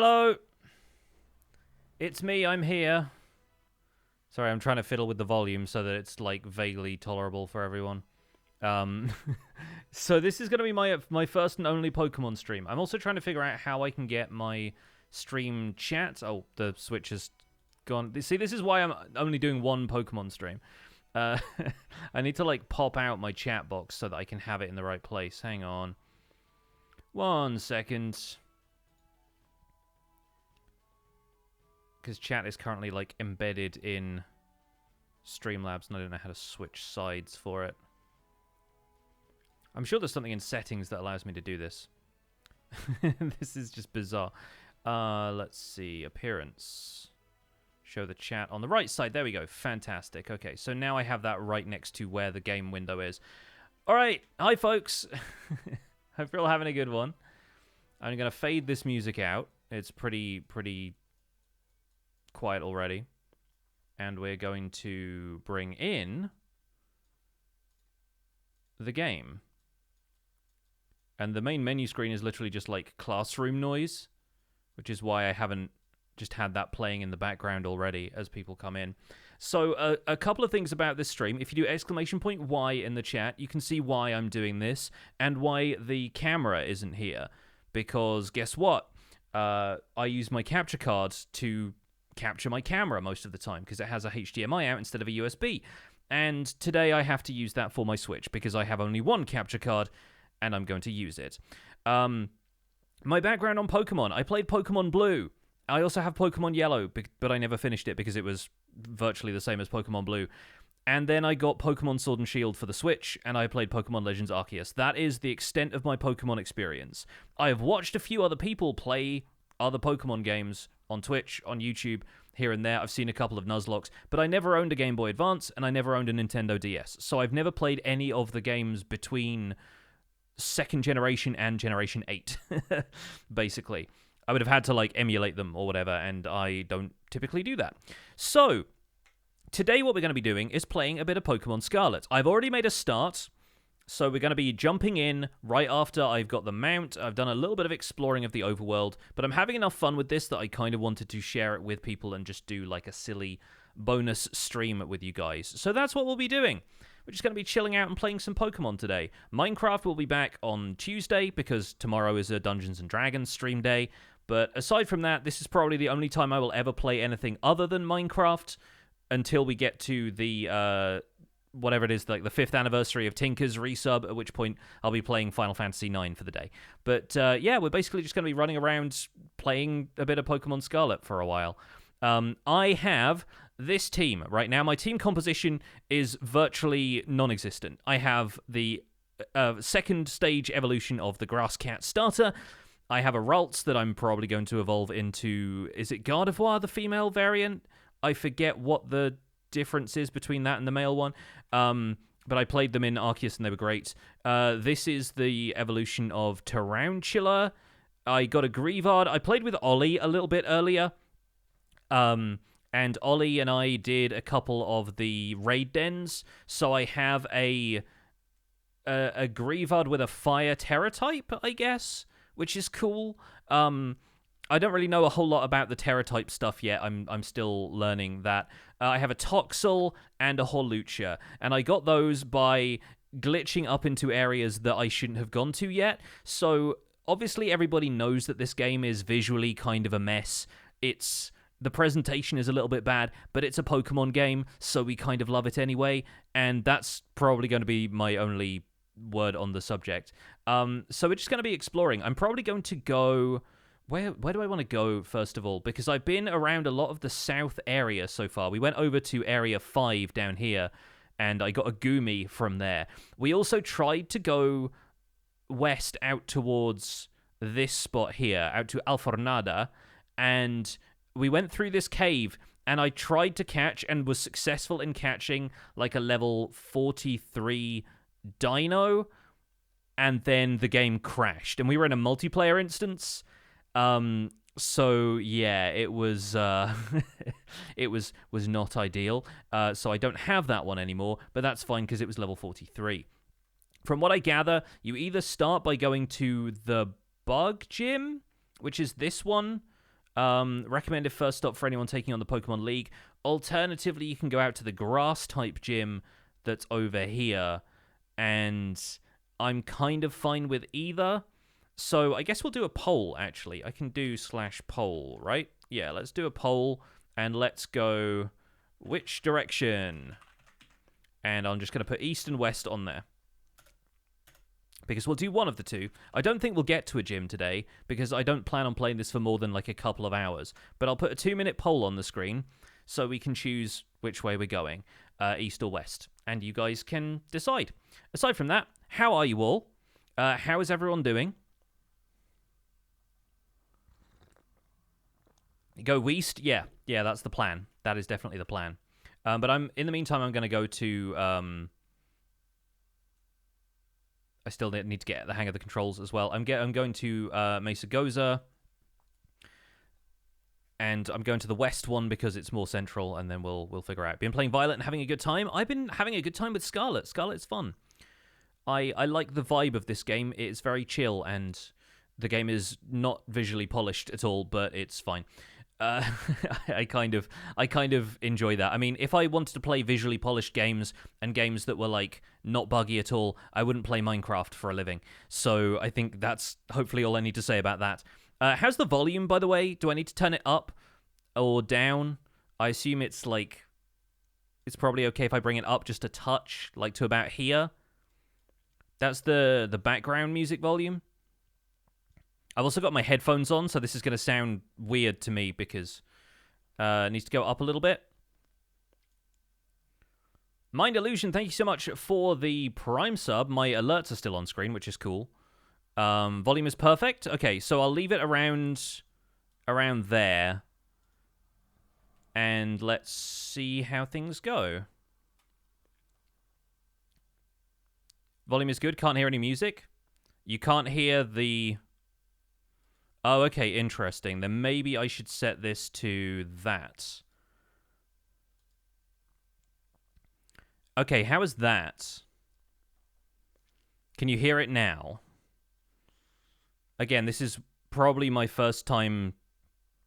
Hello! It's me, I'm here. Sorry, I'm trying to fiddle with the volume so that it's, like, vaguely tolerable for everyone. So this is going to be my first and only Pokemon stream. I'm also trying to figure out how I can get my stream chat... Oh, the switch has gone... See, this is why I'm only doing one Pokemon stream. I need to, like, pop out my chat box so that I can have it in the right place. Hang on. 1 second. Because chat is currently, like, embedded in Streamlabs, and I don't know how to switch sides for it. I'm sure there's something in settings that allows me to do this. This is just bizarre. Let's see. Appearance. Show the chat on the right side. There we go. Fantastic. Okay, so now I have that right next to where the game window is. All right. Hi, folks. Hope you're all having a good one. I'm going to fade this music out. It's pretty quiet already. And we're going to bring in the game. And the main menu screen is literally just like classroom noise, which is why I haven't just had that playing in the background already as people come in. So a couple of things about this stream. If you do !Y in the chat, you can see why I'm doing this and why the camera isn't here. Because guess what? I use my capture card to capture my camera most of the time because it has a HDMI out instead of a USB. And today I have to use that for my Switch because I have only one capture card and I'm going to use it. My background on Pokemon. I played Pokemon Blue. I also have Pokemon Yellow, but I never finished it because it was virtually the same as Pokemon Blue. And then I got Pokemon Sword and Shield for the Switch, and I played Pokemon Legends Arceus. That is the extent of my Pokemon experience. I have watched a few other people play other Pokemon games on Twitch, on YouTube, here and there. I've seen a couple of Nuzlockes, but I never owned a Game Boy Advance, and I never owned a Nintendo DS. So I've never played any of the games between second generation and Generation 8, basically. I would have had to, like, emulate them or whatever, and I don't typically do that. So, today what we're going to be doing is playing a bit of Pokemon Scarlet. I've already made a start, so we're going to be jumping in right after I've got the mount. I've done a little bit of exploring of the overworld, but I'm having enough fun with this that I kind of wanted to share it with people and just do, like, a silly bonus stream with you guys. So that's what we'll be doing. We're just going to be chilling out and playing some Pokemon today. Minecraft will be back on Tuesday because tomorrow is a Dungeons & Dragons stream day. But aside from that, this is probably the only time I will ever play anything other than Minecraft until we get to the, whatever it is, like the 5th anniversary of Tinker's resub, at which point I'll be playing Final Fantasy IX for the day. But yeah, we're basically just going to be running around playing a bit of Pokemon Scarlet for a while. I have this team right now. My team composition is virtually non-existent. I have the second stage evolution of the Grass Cat starter. I have a Ralts that I'm probably going to evolve into... Is it Gardevoir, the female variant? I forget what the difference is between that and the male one. But I played them in Arceus and they were great. This is the evolution of Tarantula. I got a Greavard. I played with Ollie a little bit earlier. And Ollie and I did a couple of the raid dens. So I have a Greavard with a fire Terra type, I guess, which is cool. I don't really know a whole lot about the Terra type stuff yet. I'm still learning that. I have a Toxel and a Hawlucha, and I got those by glitching up into areas that I shouldn't have gone to yet. So obviously everybody knows that this game is visually kind of a mess. The presentation is a little bit bad, but it's a Pokemon game, so we kind of love it anyway, and that's probably going to be my only word on the subject. So we're just going to be exploring. I'm probably going to go... Where do I want to go, first of all? Because I've been around a lot of the south area so far. We went over to Area 5 down here, and I got a Goomy from there. We also tried to go west out towards this spot here, out to Alfornada, and we went through this cave, and I tried to catch and was successful in catching like a level 43 Dino, and then the game crashed, and we were in a multiplayer instance. So yeah, it was it was not ideal. So I don't have that one anymore, but that's fine because it was level 43. From what I gather, you either start by going to the Bug Gym, which is this one, Recommended first stop for anyone taking on the Pokemon League. Alternatively, you can go out to the grass-type gym that's over here, and I'm kind of fine with either. So I guess we'll do a poll, actually. I can do /poll, right? Yeah, let's do a poll, and let's go which direction. And I'm just going to put east and west on there, because we'll do one of the two. I don't think we'll get to a gym today, because I don't plan on playing this for more than like a couple of hours. But I'll put a 2-minute poll on the screen, so we can choose which way we're going, east or west. And you guys can decide. Aside from that, how are you all? How is everyone doing? Go west? Yeah, that's the plan. That is definitely the plan. But in the meantime, I'm going to go to... I still need to get the hang of the controls as well. I'm going to Mesa Goza, and I'm going to the west one because it's more central, and then we'll figure out. Been playing Violet and having a good time. I've been having a good time with Scarlet. Scarlet's fun. I like the vibe of this game. It's very chill, and the game is not visually polished at all, but it's fine. I kind of enjoy that. I mean, if I wanted to play visually polished games and games that were like not buggy at all, I wouldn't play Minecraft for a living. So I think that's hopefully all I need to say about that. How's the volume, by the way? Do I need to turn it up or down? I assume it's like, it's probably okay if I bring it up just a touch, like to about here. That's the background music volume. I've also got my headphones on, so this is going to sound weird to me because it needs to go up a little bit. Mind Illusion, thank you so much for the Prime sub. My alerts are still on screen, which is cool. Volume is perfect. Okay, so I'll leave it around there. And let's see how things go. Volume is good. Can't hear any music. You can't hear the... Oh, okay, interesting. Then maybe I should set this to that. Okay, how is that? Can you hear it now? Again, this is probably my first time.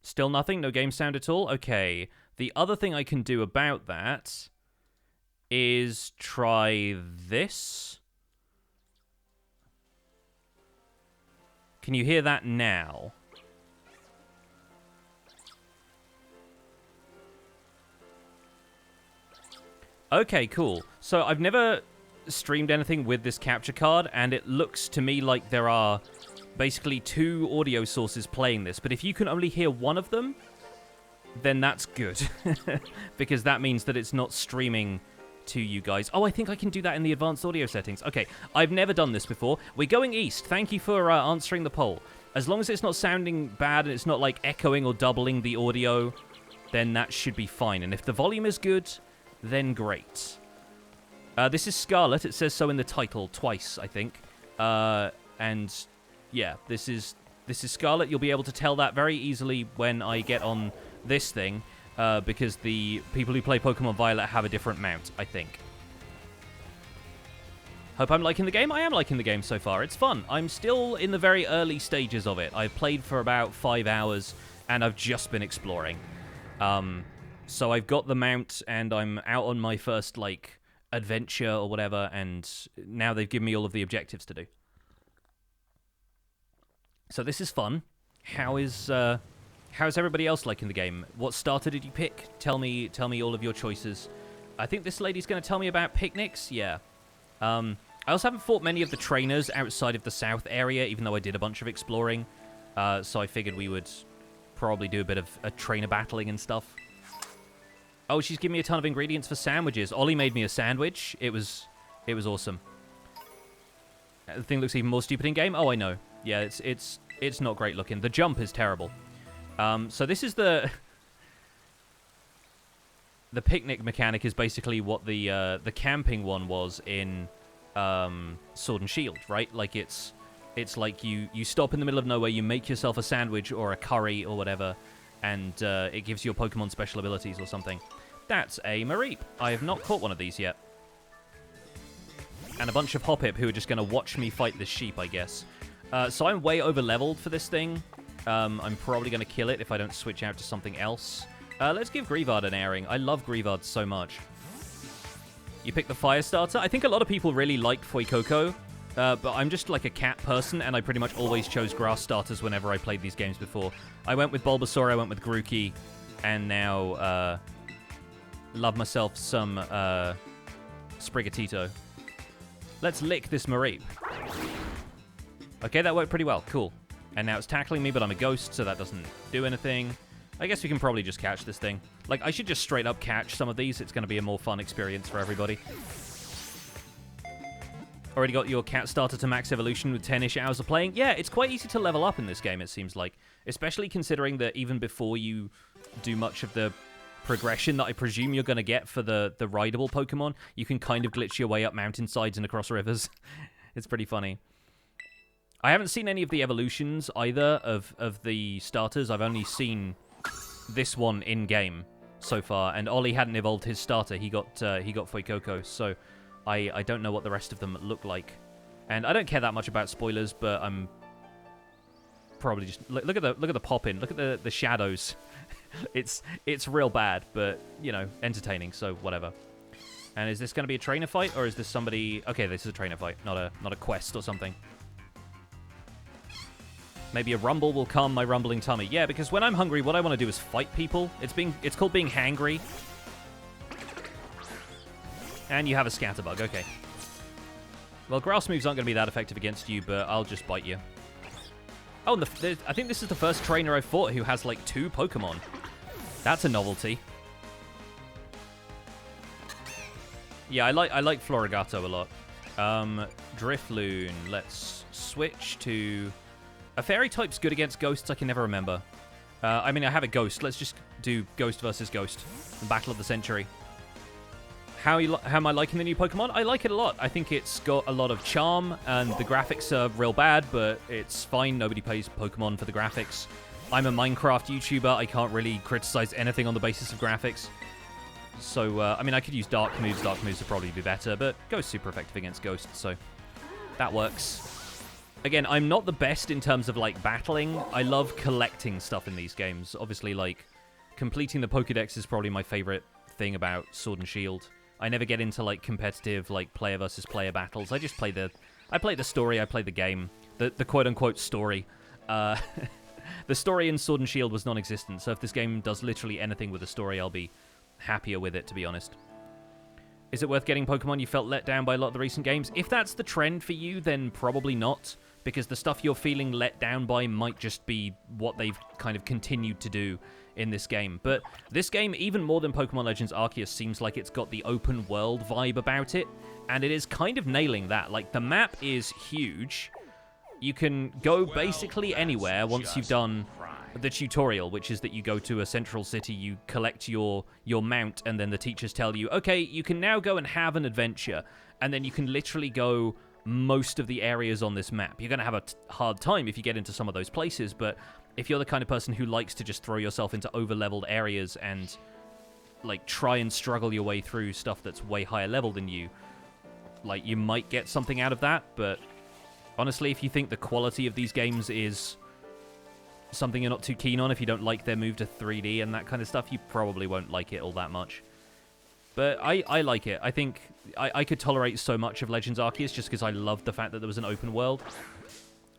Still nothing? No game sound at all? Okay. The other thing I can do about that is try this. Can you hear that now? Okay, cool. So I've never streamed anything with this capture card, and it looks to me like there are basically 2 audio sources playing this. But if you can only hear one of them, then that's good. Because that means that it's not streaming to you guys. Oh, I think I can do that in the advanced audio settings. Okay, I've never done this before. We're going east. Thank you for answering the poll. As long as it's not sounding bad and it's not like echoing or doubling the audio, then that should be fine. And if the volume is good, then great. This is Scarlet. It says so in the title twice, I think. And yeah, this is Scarlet. You'll be able to tell that very easily when I get on this thing. Because the people who play Pokemon Violet have a different mount, I think. Hope I'm liking the game. I am liking the game so far. It's fun. I'm still in the very early stages of it. I've played for about 5 hours, and I've just been exploring. So I've got the mount, and I'm out on my first, like, adventure or whatever, and now they've given me all of the objectives to do. So this is fun. How's everybody else liking the game? What starter did you pick? Tell me all of your choices. I think this lady's going to tell me about picnics. Yeah. I also haven't fought many of the trainers outside of the south area, even though I did a bunch of exploring. So I figured we would probably do a bit of a trainer battling and stuff. Oh, she's giving me a ton of ingredients for sandwiches. Ollie made me a sandwich. It was awesome. The thing looks even more stupid in game. Oh, I know. Yeah, it's not great looking. The jump is terrible. So this is the picnic mechanic is basically what the camping one was in Sword and Shield, right? Like it's like you stop in the middle of nowhere, you make yourself a sandwich or a curry or whatever, and it gives your Pokemon special abilities or something. That's a Mareep. I have not caught one of these yet. And a bunch of Hoppip who are just going to watch me fight this sheep, I guess. So I'm way over leveled for this thing. I'm probably going to kill it if I don't switch out to something else. Let's give Greavard an airing. I love Greavard so much. You pick the fire starter. I think a lot of people really liked Fuecoco, but I'm just like a cat person, and I pretty much always chose grass starters whenever I played these games before. I went with Bulbasaur, I went with Grookey, and now love myself some Sprigatito. Let's lick this Mareep. Okay, that worked pretty well. Cool. And now it's tackling me, but I'm a ghost, so that doesn't do anything. I guess we can probably just catch this thing. Like, I should just straight up catch some of these. It's going to be a more fun experience for everybody. Already got your cat starter to max evolution with 10-ish hours of playing. Yeah, it's quite easy to level up in this game, it seems like. Especially considering that even before you do much of the progression that I presume you're going to get for the rideable Pokemon, you can kind of glitch your way up mountainsides and across rivers. It's pretty funny. I haven't seen any of the evolutions either of the starters. I've only seen this one in-game so far, and Ollie hadn't evolved his starter. He got Fuecoco, so I don't know what the rest of them look like. And I don't care that much about spoilers, but I'm probably just... Look at the pop-in. Look at the shadows. It's real bad, but, you know, entertaining, so whatever. And is this going to be a trainer fight, or is this somebody... Okay, this is a trainer fight, not a quest or something. Maybe a rumble will calm my rumbling tummy. Yeah, because when I'm hungry, what I want to do is fight people. It's called being hangry. And you have a scatterbug. Okay. Well, grass moves aren't going to be that effective against you, but I'll just bite you. Oh, and I think this is the first trainer I've fought who has, like, 2 Pokemon. That's a novelty. Yeah, I like Florigato a lot. Drifloon. Let's switch to... A fairy type's good against ghosts, I can never remember. I mean, I have a ghost. Let's just do ghost versus ghost. The Battle of the Century. How am I liking the new Pokemon? I like it a lot. I think it's got a lot of charm, and the graphics are real bad, but it's fine. Nobody plays Pokemon for the graphics. I'm a Minecraft YouTuber. I can't really criticize anything on the basis of graphics. So, I mean, I could use Dark moves. Dark moves would probably be better, but Ghost's super effective against Ghosts, so that works. Again, I'm not the best in terms of, like, battling. I love collecting stuff in these games. Obviously, like, completing the Pokédex is probably my favorite thing about Sword and Shield. I never get into, like, competitive, like, player versus player battles. I just play the story, I play the game. The quote-unquote story. The story in Sword and Shield was non-existent, so if this game does literally anything with a story, I'll be happier with it, to be honest. Is it worth getting Pokemon you felt let down by a lot of the recent games? If that's the trend for you, then probably not. Because the stuff you're feeling let down by might just be what they've kind of continued to do in this game. But this game, even more than Pokemon Legends Arceus, seems like it's got the open world vibe about it. And it is kind of nailing that. Like, the map is huge. You can go basically anywhere once you've done the tutorial, which is that you go to a central city, you collect your mount, and then the teachers tell you, okay, you can now go and have an adventure. And then you can literally go most of the areas on this map. You're going to have a hard time if you get into some of those places, but if you're the kind of person who likes to just throw yourself into over-leveled areas and, like, try and struggle your way through stuff that's way higher level than you, like, you might get something out of that, but honestly, if you think the quality of these games is something you're not too keen on, if you don't like their move to 3D and that kind of stuff, you probably won't like it all that much. But I like it. I think I could tolerate so much of Legends Arceus just because I loved the fact that there was an open world.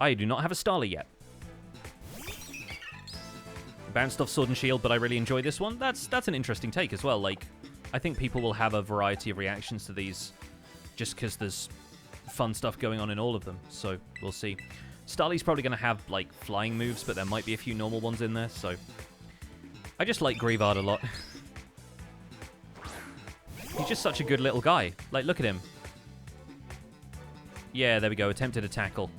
I do not have a Starly yet. Bounced off Sword and Shield, but I really enjoy this one. That's an interesting take as well. Like, I think people will have a variety of reactions to these just because there's fun stuff going on in all of them. So, we'll see. Starly's probably going to have, like, flying moves, but there might be a few normal ones in there, so... I just like Greavard a lot. He's just such a good little guy. Like, look at him. Yeah, there we go. Attempted a tackle.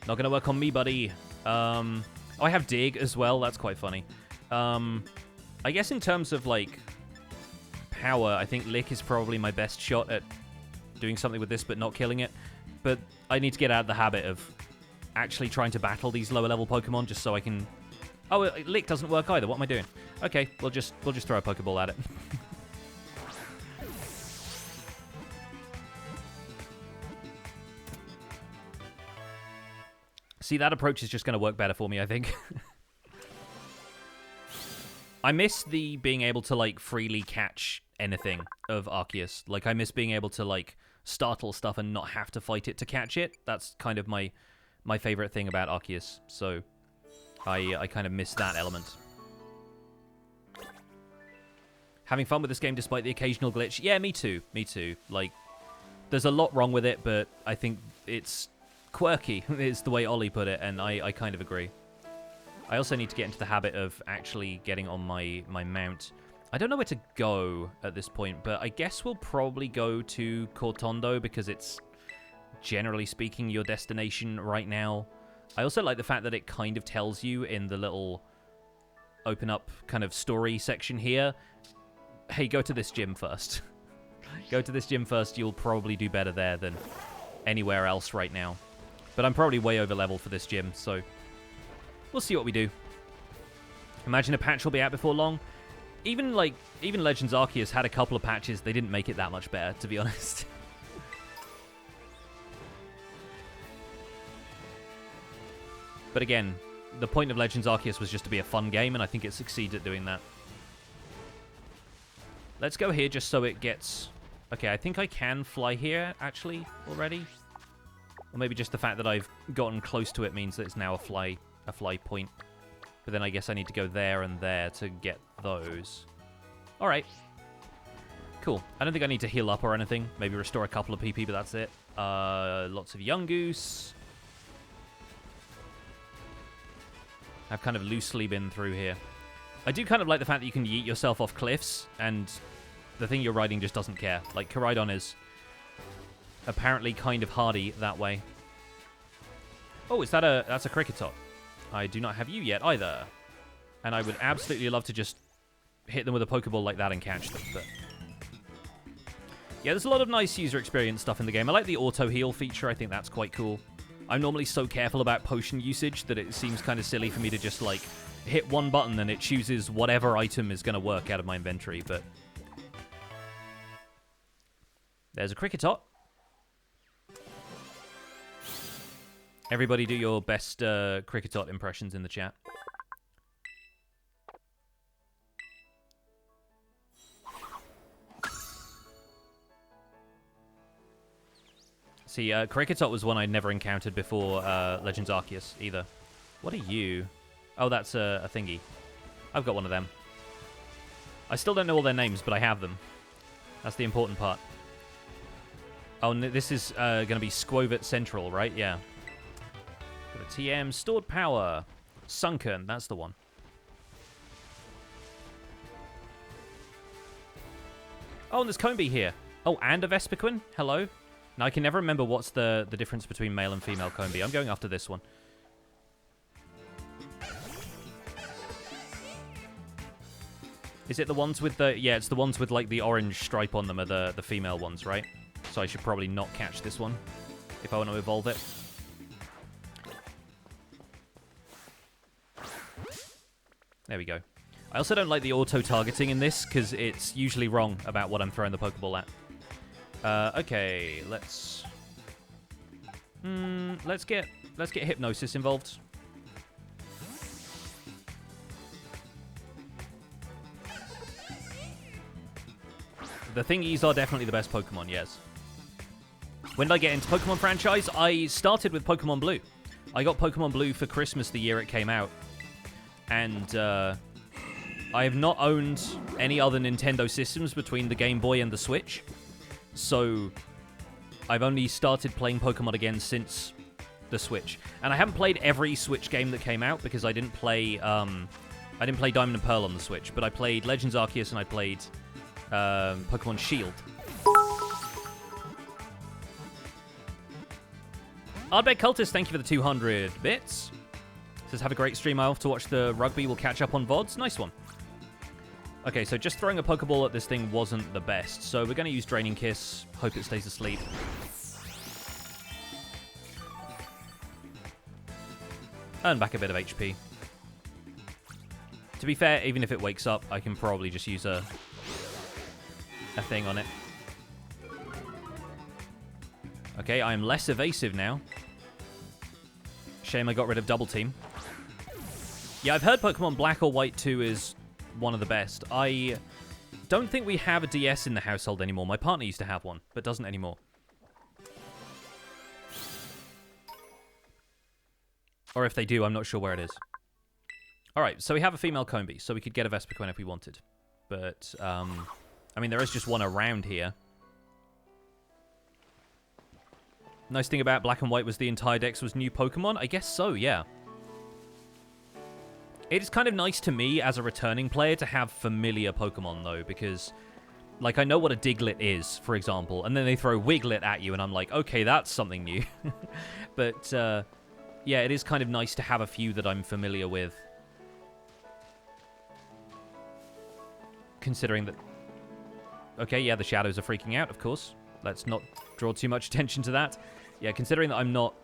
Not going to work on me, buddy. Oh, I have Dig as well. That's quite funny. I guess in terms of, like, power, I think Lick is probably my best shot at doing something with this but not killing it. But I need to get out of the habit of actually trying to battle these lower-level Pokemon just so I can... Oh, Lick doesn't work either. What am I doing? Okay, we'll just throw a Pokeball at it. See, that approach is just going to work better for me, I think. I miss the being able to, like, freely catch anything of Arceus. Like, I miss being able to, like, startle stuff and not have to fight it to catch it. That's kind of my favorite thing about Arceus. So, I kind of miss that element. Having fun with this game despite the occasional glitch. Yeah, me too. Me too. Like, there's a lot wrong with it, but I think it's quirky, is the way Ollie put it, and I kind of agree. I also need to get into the habit of actually getting on my mount. I don't know where to go at this point, but I guess we'll probably go to Cortondo because it's, generally speaking, your destination right now. I also like the fact that it kind of tells you in the little open up kind of story section here, hey, go to this gym first. Go to this gym first, you'll probably do better there than anywhere else right now. But I'm probably way over level for this gym, so we'll see what we do. Imagine a patch will be out before long. Even Legends Arceus had a couple of patches. They didn't make it that much better, to be honest. But again, the point of Legends Arceus was just to be a fun game, and I think it succeeded at doing that. Let's go here just so it gets... Okay, I think I can fly here, actually, already. Or maybe just the fact that I've gotten close to it means that it's now a fly point. But then I guess I need to go there and there to get those. Alright. Cool. I don't think I need to heal up or anything. Maybe restore a couple of PP, but that's it. Lots of Young Goose. I've kind of loosely been through here. I do kind of like the fact that you can yeet yourself off cliffs, and the thing you're riding just doesn't care. Like, Koraidon is apparently kind of hardy that way. Oh, that's a Kricketot. I do not have you yet either. And I would absolutely love to just hit them with a Pokeball like that and catch them, but... Yeah, there's a lot of nice user experience stuff in the game. I like the auto-heal feature. I think that's quite cool. I'm normally so careful about potion usage that it seems kind of silly for me to just, like, hit one button and it chooses whatever item is going to work out of my inventory, but... There's a Kricketot. Everybody do your best Kricketot impressions in the chat. See, Kricketot was one I'd never encountered before Legends Arceus, either. What are you? Oh, that's a thingy. I've got one of them. I still don't know all their names, but I have them. That's the important part. Oh, this is going to be Squovet Central, right? Yeah. Got a TM. Stored Power. Sunken. That's the one. Oh, and there's Combee here. Oh, and a Vespiquen. Hello. Now, I can never remember what's the difference between male and female Combee. I'm going after this one. Is it the ones with the... Yeah, it's the ones with, like, the orange stripe on them are the female ones, right? So I should probably not catch this one if I want to evolve it. There we go. I also don't like the auto-targeting in this, because it's usually wrong about what I'm throwing the Pokeball at. Okay, let's get Hypnosis involved. The thingies are definitely the best Pokemon, yes. When did I get into Pokemon franchise? I started with Pokemon Blue. I got Pokemon Blue for Christmas the year it came out. And I have not owned any other Nintendo systems between the Game Boy and the Switch. So I've only started playing Pokemon again since the Switch. And I haven't played every Switch game that came out because I didn't play Diamond and Pearl on the Switch, but I played Legends Arceus and I played Pokemon Shield. Ardbeg Cultist, thank you for the 200 bits. Says, have a great stream. I off to watch the rugby. We'll catch up on VODs. Nice one. Okay, so just throwing a Pokeball at this thing wasn't the best. So we're going to use Draining Kiss. Hope it stays asleep. Earn back a bit of HP. To be fair, even if it wakes up, I can probably just use a thing on it. Okay, I am less evasive now. Shame I got rid of Double Team. Yeah, I've heard Pokemon Black or White 2 is one of the best. I don't think we have a DS in the household anymore. My partner used to have one, but doesn't anymore. Or if they do, I'm not sure where it is. Alright, so we have a female Combee, so we could get a Vespiquen if we wanted. But, I mean, there is just one around here. Nice thing about Black and White was the entire dex was new Pokemon? I guess so, yeah. It is kind of nice to me as a returning player to have familiar Pokemon, though, because, like, I know what a Diglett is, for example, and then they throw Wiglet at you, and I'm like, okay, that's something new. But, yeah, it is kind of nice to have a few that I'm familiar with. Considering that... Okay, yeah, the shadows are freaking out, of course. Let's not draw too much attention to that. Yeah, considering that I'm not,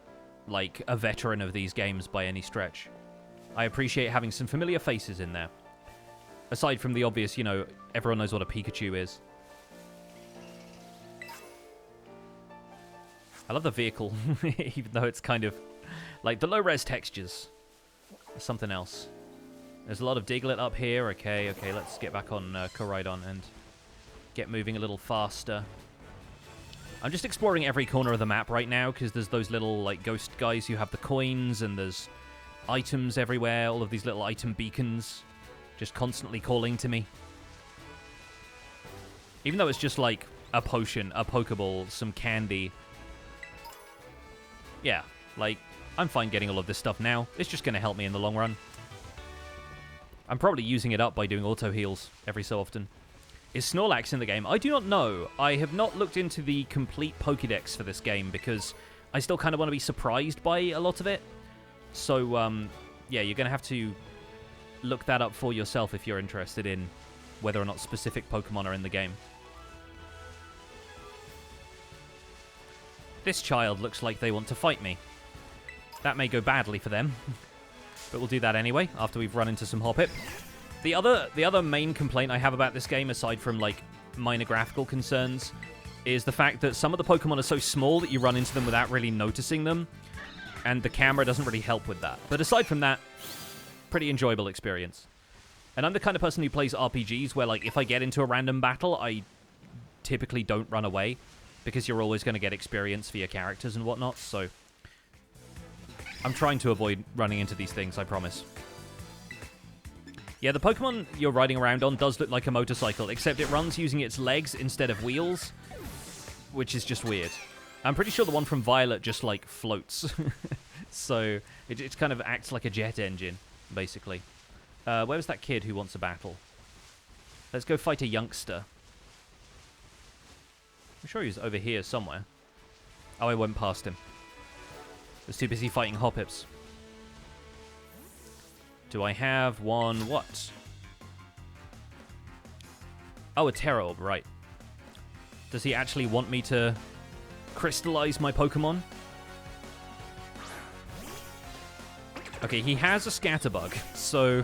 like, a veteran of these games by any stretch, I appreciate having some familiar faces in there. Aside from the obvious, you know, everyone knows what a Pikachu is. I love the vehicle, even though it's kind of... Like, the low-res textures are something else. There's a lot of Diglett up here. Okay, let's get back on Koraidon and get moving a little faster. I'm just exploring every corner of the map right now, because there's those little, like, ghost guys who have the coins, and there's items everywhere, all of these little item beacons just constantly calling to me. Even though it's just, like, a potion, a Pokeball, some candy. Yeah, like, I'm fine getting all of this stuff now. It's just going to help me in the long run. I'm probably using it up by doing auto heals every so often. Is Snorlax in the game? I do not know. I have not looked into the complete Pokédex for this game because I still kind of want to be surprised by a lot of it. So, yeah, you're going to have to look that up for yourself if you're interested in whether or not specific Pokemon are in the game. This child looks like they want to fight me. That may go badly for them. But we'll do that anyway, after we've run into some Hoppip. The other main complaint I have about this game, aside from, like, minor graphical concerns, is the fact that some of the Pokemon are so small that you run into them without really noticing them, and the camera doesn't really help with that. But aside from that, pretty enjoyable experience. And I'm the kind of person who plays RPGs where, like, if I get into a random battle, I typically don't run away, because you're always going to get experience for your characters and whatnot, so... I'm trying to avoid running into these things, I promise. Yeah, the Pokemon you're riding around on does look like a motorcycle, except it runs using its legs instead of wheels, which is just weird. I'm pretty sure the one from Violet just, like, floats. So, it kind of acts like a jet engine, basically. Where was that kid who wants a battle? Let's go fight a youngster. I'm sure he's over here somewhere. Oh, I went past him. I was too busy fighting Hoppips. Do I have one? What? Oh, a Terra Orb, right. Does he actually want me to crystallize my Pokemon? Okay, he has a Scatterbug, so...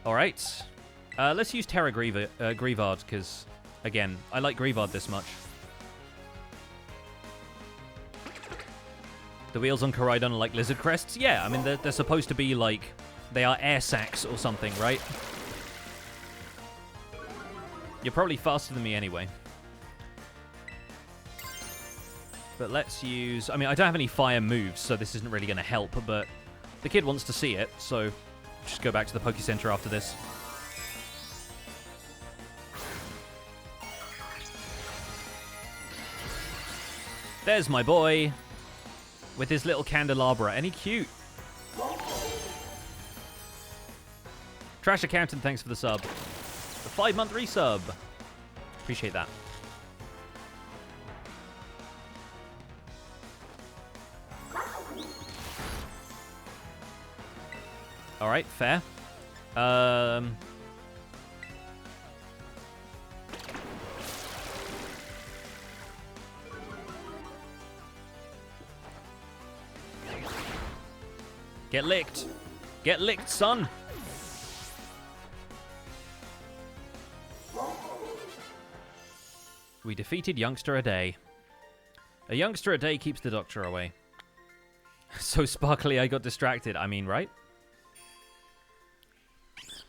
Alright. Let's use Terra Grievard, because, again, I like Grievard this much. The wheels on Koraidon are like lizard crests? Yeah, I mean, they're supposed to be like... They are air sacs or something, right? You're probably faster than me anyway. But let's use... I mean, I don't have any fire moves, so this isn't really going to help, but the kid wants to see it, so just go back to the Poké Center after this. There's my boy. With his little candelabra. And he cute. Trash Accountant, thanks for the sub. The 5-month resub. Appreciate that. Alright, fair. Get licked. Get licked, son. We defeated Youngster a day. A youngster a day keeps the doctor away. So sparkly I got distracted. I mean, right?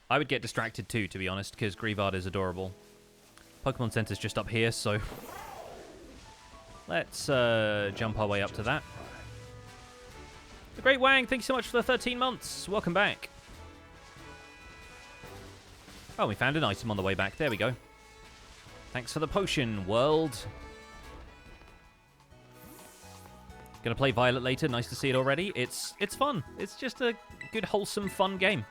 I would get distracted too, to be honest, because Greavard is adorable. Pokemon Center's just up here, so... Let's jump our way up to that. The Great Wang, thank you so much for the 13 months. Welcome back. Oh, we found an item on the way back. There we go. Thanks for the potion, world. Gonna play Violet later. Nice to see it already. It's fun. It's just a good, wholesome, fun game.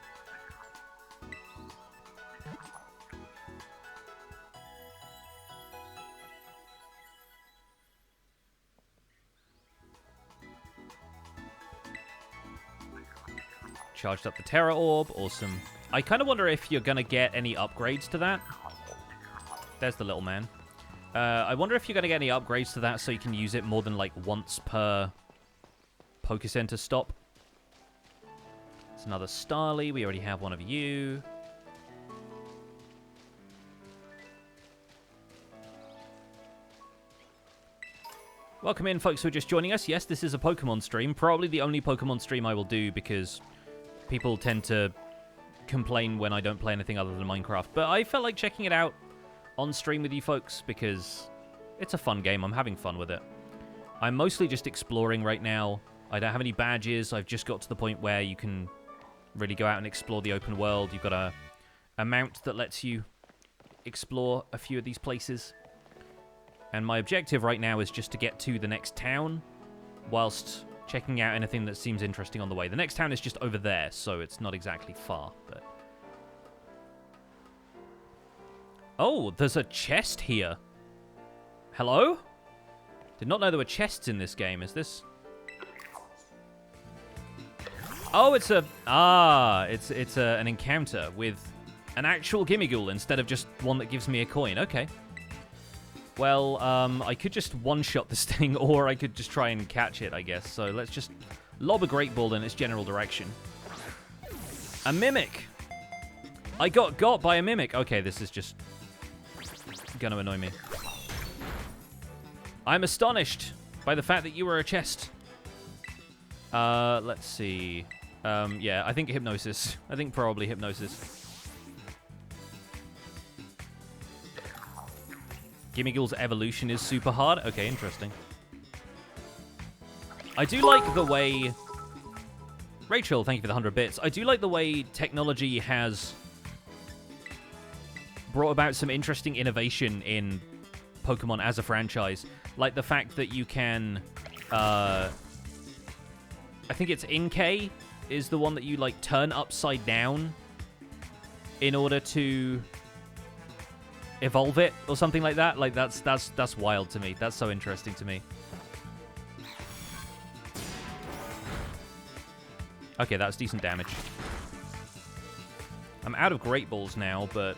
Charged up the Terra Orb. Awesome. I kind of wonder if you're going to get any upgrades to that. There's the little man. I wonder if you're going to get any upgrades to that so you can use it more than like once per Poké Center stop. It's another Starly. We already have one of you. Welcome in, folks who are just joining us. Yes, this is a Pokemon stream. Probably the only Pokemon stream I will do because people tend to complain when I don't play anything other than Minecraft. But I felt like checking it out on stream with you folks because it's a fun game. I'm having fun with it. I'm mostly just exploring right now. I don't have any badges. I've just got to the point where you can really go out and explore the open world. You've got a mount that lets you explore a few of these places. And my objective right now is just to get to the next town whilst checking out anything that seems interesting on the way. The next town is just over there, so it's not exactly far, but... Oh, there's a chest here. Hello? Did not know there were chests in this game. Is this... Oh, it's a... Ah, it's an encounter with an actual Gimmighoul instead of just one that gives me a coin. Okay. Well, I could just one-shot this thing, or I could just try and catch it, I guess. So let's just lob a Great Ball in its general direction. A Mimic! I got by a Mimic. Okay, this is just gonna annoy me. I'm astonished by the fact that you were a chest. Let's see. Yeah, I think Hypnosis. I think probably Hypnosis. Gimmighoul's evolution is super hard. Okay, interesting. I do like the way... Rachel, thank you for the 100 bits. I do like the way technology has brought about some interesting innovation in Pokemon as a franchise. Like the fact that you can... I think it's Inkay is the one that you, like, turn upside down in order to... evolve it or something like that. Like that's wild to me. That's so interesting to me. Okay, that's decent damage. I'm out of Great Balls now, but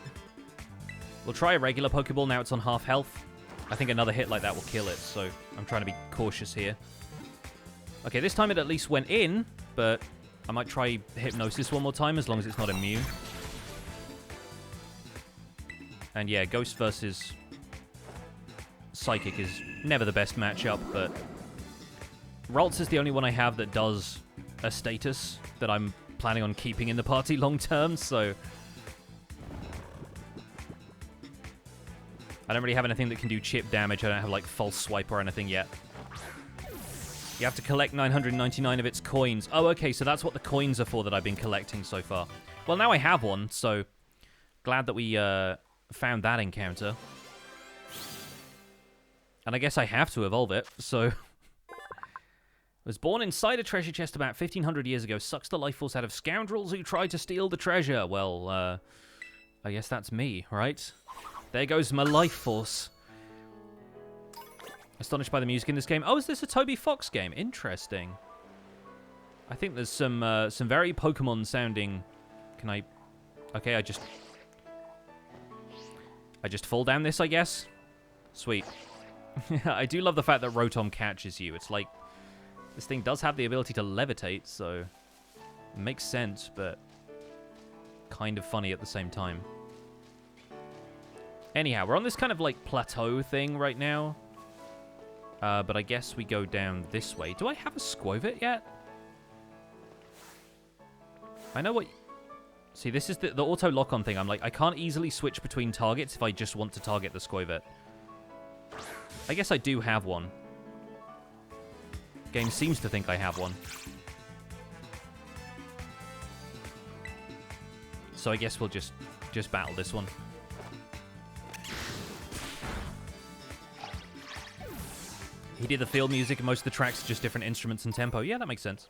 we'll try a regular Pokeball. Now it's on half health. I think another hit like that will kill it, so I'm trying to be cautious here. Okay, this time it at least went in, but I might try Hypnosis one more time as long as it's not immune. And yeah, Ghost versus Psychic is never the best matchup, but Ralts is the only one I have that does a status that I'm planning on keeping in the party long term, so I don't really have anything that can do chip damage. I don't have like False Swipe or anything yet. You have to collect 999 of its coins. Oh, okay, so that's what the coins are for that I've been collecting so far. Well, now I have one, so glad that we found that encounter. And I guess I have to evolve it, so... Was born inside a treasure chest about 1500 years ago. Sucks the life force out of scoundrels who tried to steal the treasure. Well, I guess that's me, right? There goes my life force. Astonished by the music in this game. Oh, is this a Toby Fox game? Interesting. I think there's some very Pokemon sounding... Can I... Okay, I just fall down this, I guess? Sweet. I do love the fact that Rotom catches you. It's like... This thing does have the ability to levitate, so... It makes sense, but... Kind of funny at the same time. Anyhow, we're on this kind of, like, plateau thing right now. But I guess we go down this way. Do I have a Squovit yet? I know what... See, this is the auto lock-on thing. I'm like, I can't easily switch between targets if I just want to target the Squovit. I guess I do have one. Game seems to think I have one. So I guess we'll just battle this one. He did the field music and most of the tracks are just different instruments and tempo. Yeah, that makes sense.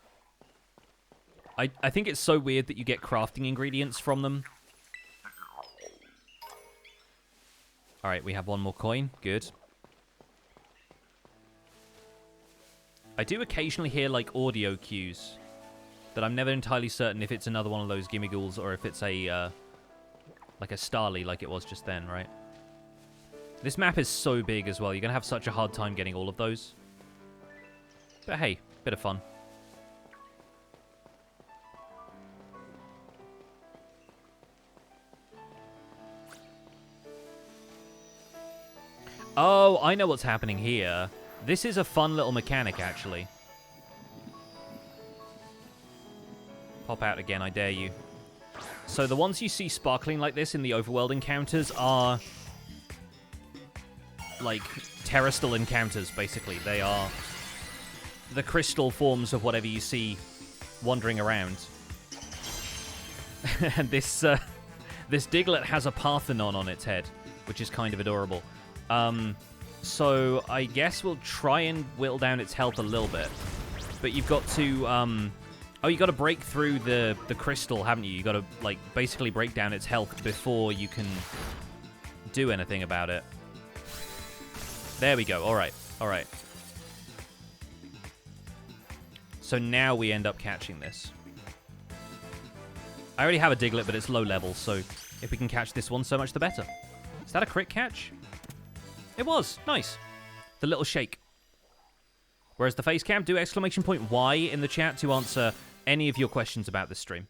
I think it's so weird that you get crafting ingredients from them. Alright, we have one more coin. Good. I do occasionally hear, like, audio cues that I'm never entirely certain if it's another one of those Gimmighouls or if it's a, like a Starly like it was just then, right? This map is so big as well. You're going to have such a hard time getting all of those. But hey, bit of fun. Oh, I know what's happening here. This is a fun little mechanic, actually. Pop out again, I dare you. So the ones you see sparkling like this in the overworld encounters are... like, terrestrial encounters, basically. They are the crystal forms of whatever you see wandering around. And this Diglett has a Parthenon on its head, which is kind of adorable. So I guess we'll try and whittle down its health a little bit. But you've got to, oh, you got to break through the crystal, haven't you? You got to, like, basically break down its health before you can do anything about it. There we go. All right. All right. So now we end up catching this. I already have a Diglett, but it's low level, so if we can catch this one, so much the better. Is that a crit catch? It was. Nice. The little shake. Whereas the face cam, do exclamation point Y in the chat to answer any of your questions about this stream.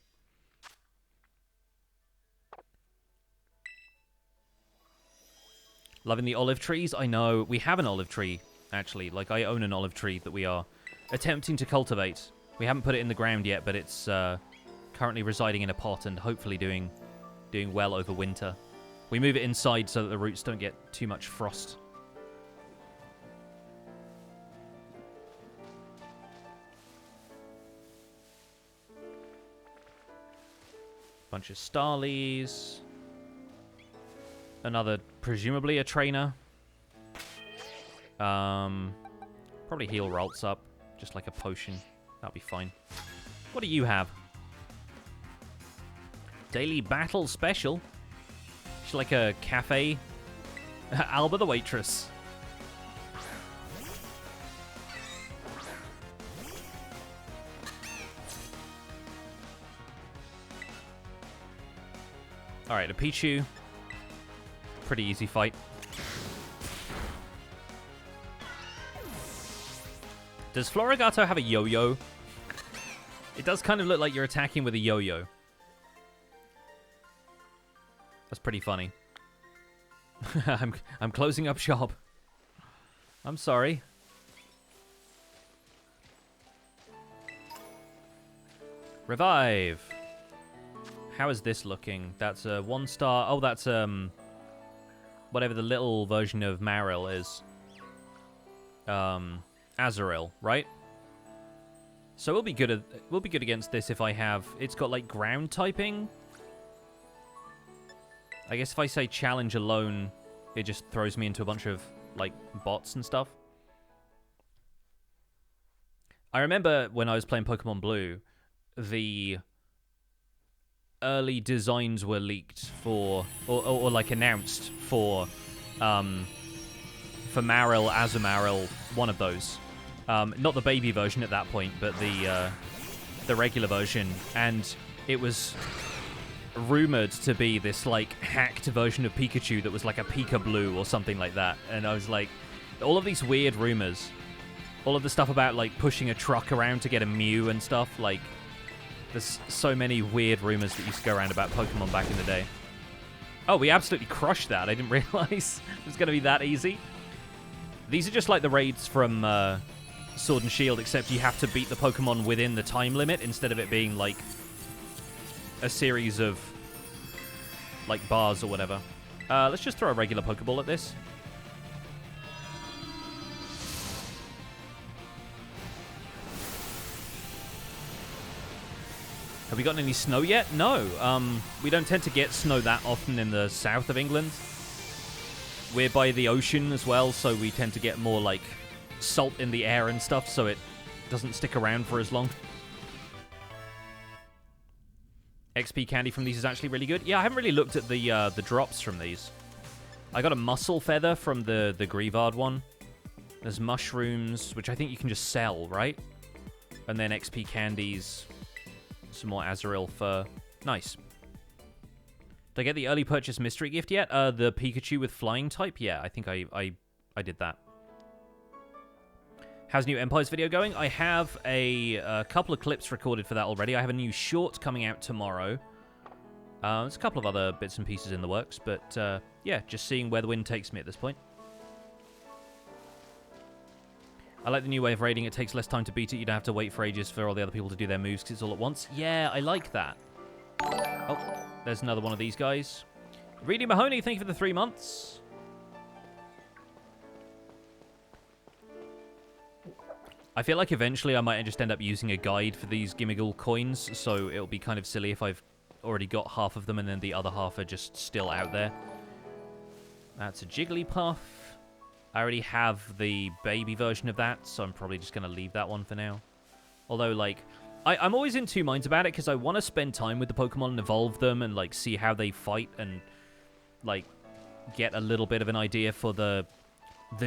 Loving the olive trees? I know. We have an olive tree, actually. Like, I own an olive tree that we are attempting to cultivate. We haven't put it in the ground yet, but it's currently residing in a pot and hopefully doing well over winter. We move it inside so that the roots don't get too much frost. Bunch of Starlies. Another, presumably a trainer. Probably heal Ralts up. Just like a potion. That'll be fine. What do you have? Daily Battle Special. She's like a cafe. Alba the waitress. Alright, a Pichu. Pretty easy fight. Does Florigato have a yo-yo? It does kind of look like you're attacking with a yo-yo. That's pretty funny. I'm closing up shop. I'm sorry. Revive. How is this looking? That's a 1-star. Oh, that's whatever the little version of Marill is. Azurill, right? So we'll be good against this if I have. It's got like ground typing. I guess if I say challenge alone, it just throws me into a bunch of, like, bots and stuff. I remember when I was playing Pokemon Blue, the early designs were leaked for, or like, announced for Marill, Azumarill, one of those. Not the baby version at that point, but the regular version. And it was rumored to be this, like, hacked version of Pikachu that was like a Pika Blue or something like that. And I was like, all of these weird rumors, all of the stuff about, like, pushing a truck around to get a Mew and stuff, like, there's so many weird rumors that used to go around about Pokemon back in the day. Oh, we absolutely crushed that. I didn't realize it was going to be that easy. These are just like the raids from Sword and Shield, except you have to beat the Pokemon within the time limit instead of it being like a series of like bars or whatever. Let's just throw a regular Pokeball at this. Have we gotten any snow yet? No. We don't tend to get snow that often in the south of England. We're by the ocean as well, so we tend to get more, like, salt in the air and stuff, so it doesn't stick around for as long. XP candy from these is actually really good. Yeah, I haven't really looked at the drops from these. I got a muscle feather from the Grievard one. There's mushrooms, which I think you can just sell, right? And then XP candies... Some more Azrael fur. Nice. Did I get the early purchase mystery gift yet? The Pikachu with flying type? Yeah, I think I did that. How's New Empires video going? I have a couple of clips recorded for that already. I have a new short coming out tomorrow. There's a couple of other bits and pieces in the works, but yeah, just seeing where the wind takes me at this point. I like the new way of raiding. It takes less time to beat it. You don't have to wait for ages for all the other people to do their moves because it's all at once. Yeah, I like that. Oh, there's another one of these guys. Reedy Mahoney, thank you for the 3 months. I feel like eventually I might just end up using a guide for these Gimmighoul coins, so it'll be kind of silly if I've already got half of them and then the other half are just still out there. That's a Jigglypuff. I already have the baby version of that, so I'm probably just going to leave that one for now. Although, like, I'm always in two minds about it, because I want to spend time with the Pokemon and evolve them and, like, see how they fight and, like, get a little bit of an idea for the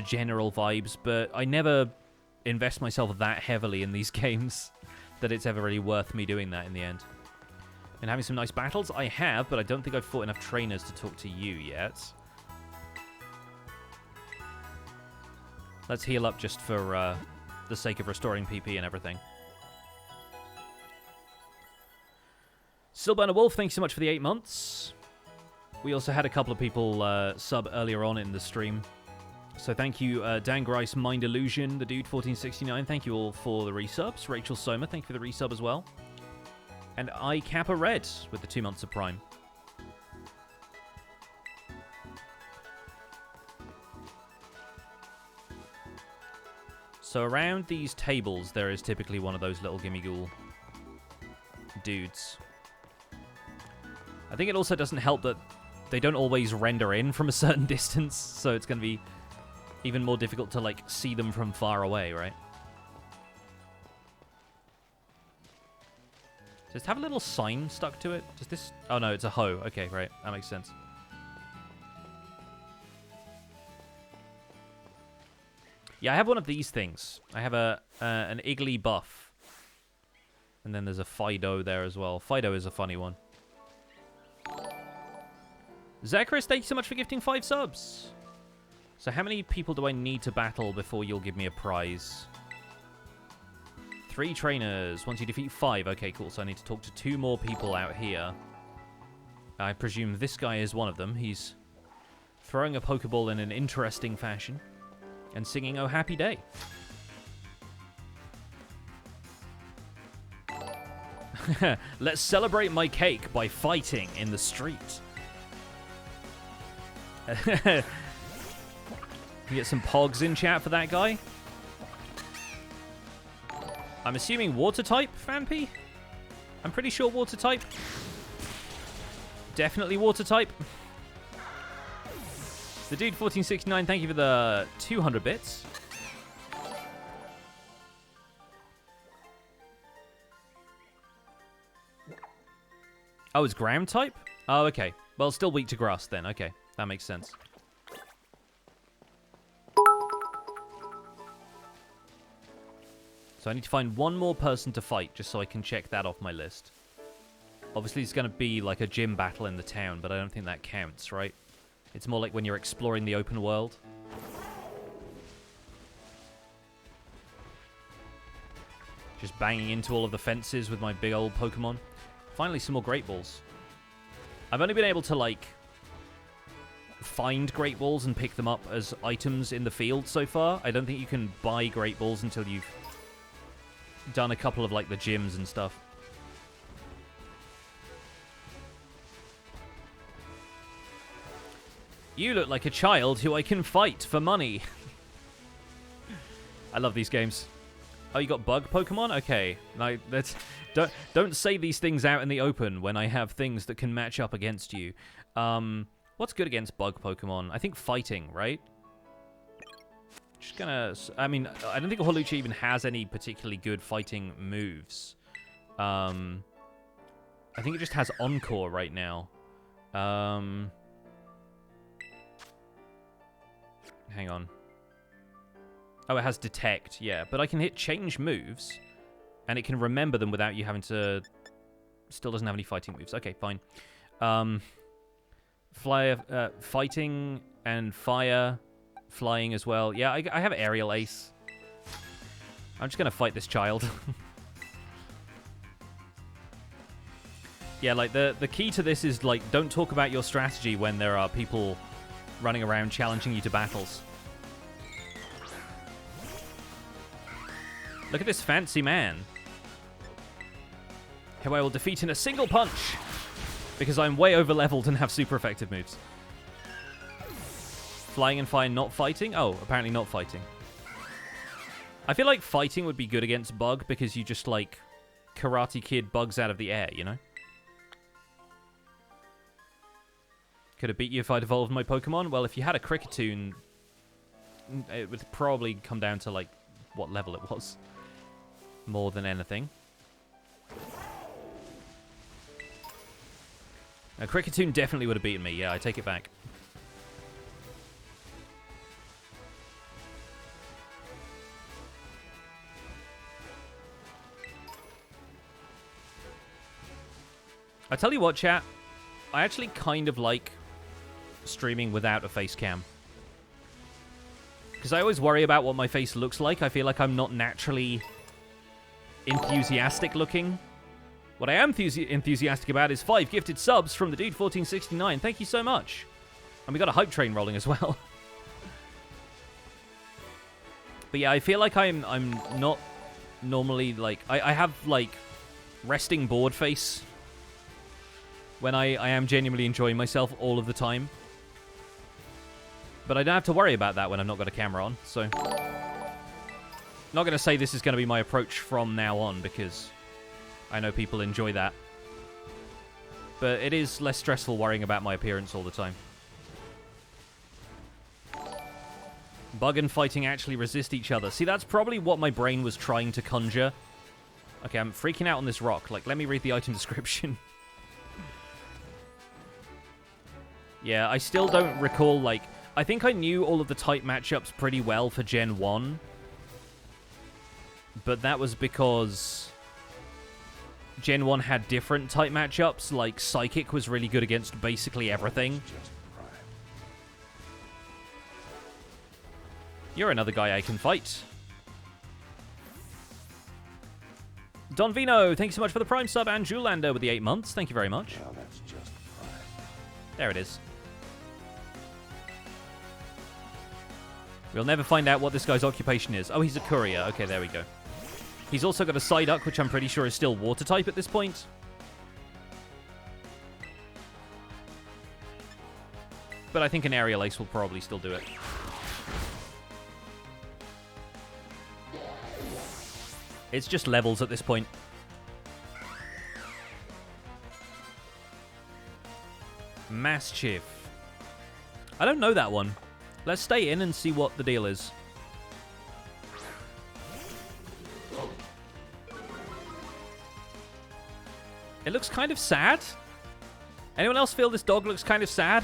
general vibes, but I never invest myself that heavily in these games that it's ever really worth me doing that in the end. And having some nice battles? I have, but I don't think I've fought enough trainers to talk to you yet. Let's heal up just for the sake of restoring PP and everything. Silburner Wolf, thank you so much for the 8 months. We also had a couple of people sub earlier on in the stream. So thank you, Dan Grice, Mind Illusion, the dude, 1469. Thank you all for the resubs. Rachel Soma, thank you for the resub as well. And I Kappa Red with the 2 months of Prime. So around these tables, there is typically one of those little Gimmighoul dudes. I think it also doesn't help that they don't always render in from a certain distance, so it's going to be even more difficult to, like, see them from far away, right? Does it have a little sign stuck to it? Does this... Oh, no, it's a hoe. Okay, right. That makes sense. Yeah, I have one of these things. I have an Iggly buff. And then there's a Fido there as well. Fido is a funny one. Zacharias, thank you so much for gifting 5 subs. So how many people do I need to battle before you'll give me a prize? 3 trainers. Once you defeat 5. Okay, cool. So I need to talk to 2 more people out here. I presume this guy is one of them. He's throwing a Pokeball in an interesting fashion. And singing Oh Happy Day. Let's celebrate my cake by fighting in the street. Can you get some pogs in chat for that guy? I'm assuming water type, Fanpy? I'm pretty sure water type. Definitely water type. The dude 1469, thank you for the 200 bits. Oh, it's ground type? Oh, okay. Well, still weak to grass then. Okay, that makes sense. So I need to find one more person to fight just so I can check that off my list. Obviously, it's going to be like a gym battle in the town, but I don't think that counts, right? It's more like when you're exploring the open world. Just banging into all of the fences with my big old Pokemon. Finally, some more Great Balls. I've only been able to, like, find Great Balls and pick them up as items in the field so far. I don't think you can buy Great Balls until you've done a couple of, like, the gyms and stuff. You look like a child who I can fight for money. I love these games. Oh, you got bug Pokemon? Okay. Like, don't say these things out in the open when I have things that can match up against you. What's good against bug Pokemon? I think fighting, right? Just gonna... I mean, I don't think Hawlucha even has any particularly good fighting moves. I think it just has Encore right now. Hang on. Oh, it has Detect, yeah. But I can hit Change Moves, and it can remember them without you having to... Still doesn't have any fighting moves. Okay, fine. Fighting and fire, flying as well. Yeah, I have Aerial Ace. I'm just going to fight this child. Yeah, like, the key to this is, like, don't talk about your strategy when there are people running around challenging you to battles. Look at this fancy man, who I will defeat in a single punch, because I'm way over leveled and have super effective moves. Flying and fire, not fighting? Oh, apparently not fighting. I feel like fighting would be good against Bug, because you just, like, Karate Kid bugs out of the air, you know? Could have beat you if I'd evolved my Pokemon? Well, if you had a Kricketune, it would probably come down to, like, what level it was. More than anything. Now, Kricketune definitely would have beaten me. Yeah, I take it back. I tell you what, chat. I actually kind of like streaming without a face cam. Because I always worry about what my face looks like. I feel like I'm not naturally enthusiastic looking. What I am enthusiastic about is 5 gifted subs from the dude 1469. Thank you so much. And we got a hype train rolling as well. But yeah, I feel like I'm not normally like... I have like resting bored face when I am genuinely enjoying myself all of the time. But I don't have to worry about that when I've not got a camera on, so... Not going to say this is going to be my approach from now on, because I know people enjoy that. But it is less stressful worrying about my appearance all the time. Bug and fighting actually resist each other. See, that's probably what my brain was trying to conjure. Okay, I'm freaking out on this rock. Like, let me read the item description. Yeah, I still don't recall, like... I think I knew all of the type matchups pretty well for Gen 1. But that was because Gen 1 had different type matchups. Like, Psychic was really good against basically everything. You're another guy I can fight. Don Vino, thank you so much for the Prime sub, and Julander with the 8 months. Thank you very much. Well, that's just fine. There it is. We'll never find out what this guy's occupation is. Oh, he's a courier. Okay, there we go. He's also got a Psyduck, which I'm pretty sure is still water type at this point. But I think an Aerial Ace will probably still do it. It's just levels at this point. Maschiff. I don't know that one. Let's stay in and see what the deal is. It looks kind of sad. Anyone else feel this dog looks kind of sad?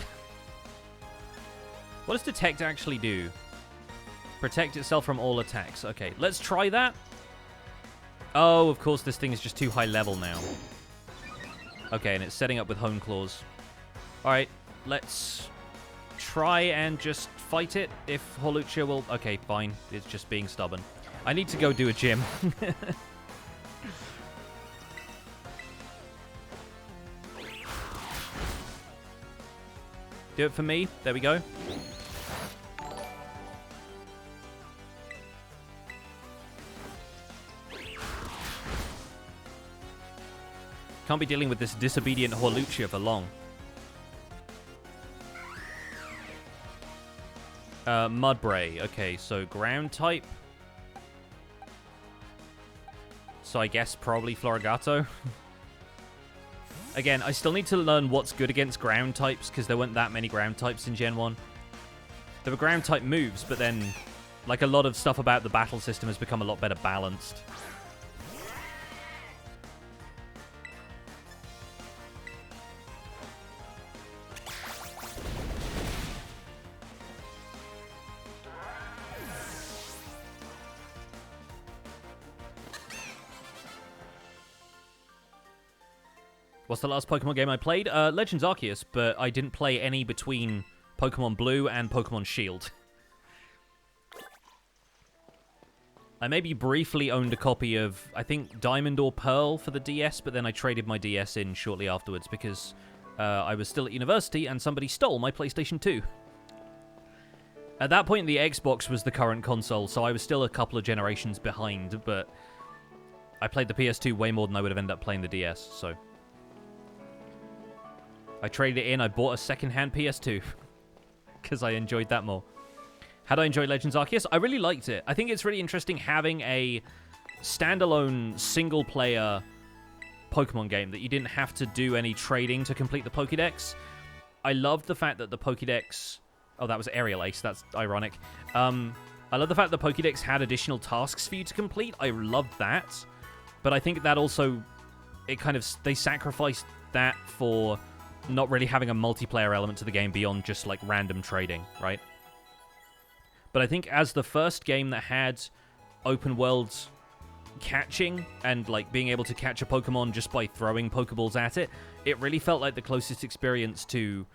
What does Detect actually do? Protect itself from all attacks. Okay, let's try that. Oh, of course, this thing is just too high level now. Okay, and it's setting up with Hone Claws. Alright, let's try and just fight it if Hawlucha will... Okay, fine. It's just being stubborn. I need to go do a gym. Do it for me. There we go. Can't be dealing with this disobedient Horluchia for long. Mudbray. Okay, so ground type. So I guess probably Florigato. Again, I still need to learn what's good against ground types, because there weren't that many ground types in Gen 1. There were ground type moves, but then, like, a lot of stuff about the battle system has become a lot better balanced. What's the last Pokemon game I played? Legends Arceus, but I didn't play any between Pokemon Blue and Pokemon Shield. I maybe briefly owned a copy of, I think, Diamond or Pearl for the DS, but then I traded my DS in shortly afterwards because I was still at university and somebody stole my PlayStation 2. At that point, the Xbox was the current console, so I was still a couple of generations behind, but I played the PS2 way more than I would have ended up playing the DS, so... I traded it in, I bought a second-hand PS2, because I enjoyed that more. How do I enjoy Legends Arceus? I really liked it. I think it's really interesting having a standalone, single-player Pokemon game that you didn't have to do any trading to complete the Pokédex. I loved the fact that the Pokédex... Oh, that was Aerial Ace, that's ironic. I love the fact that the Pokédex had additional tasks for you to complete. I loved that. But I think that also... They sacrificed that for... not really having a multiplayer element to the game beyond just, like, random trading, right? But I think as the first game that had open world catching and, like, being able to catch a Pokemon just by throwing Pokeballs at it, it really felt like the closest experience to,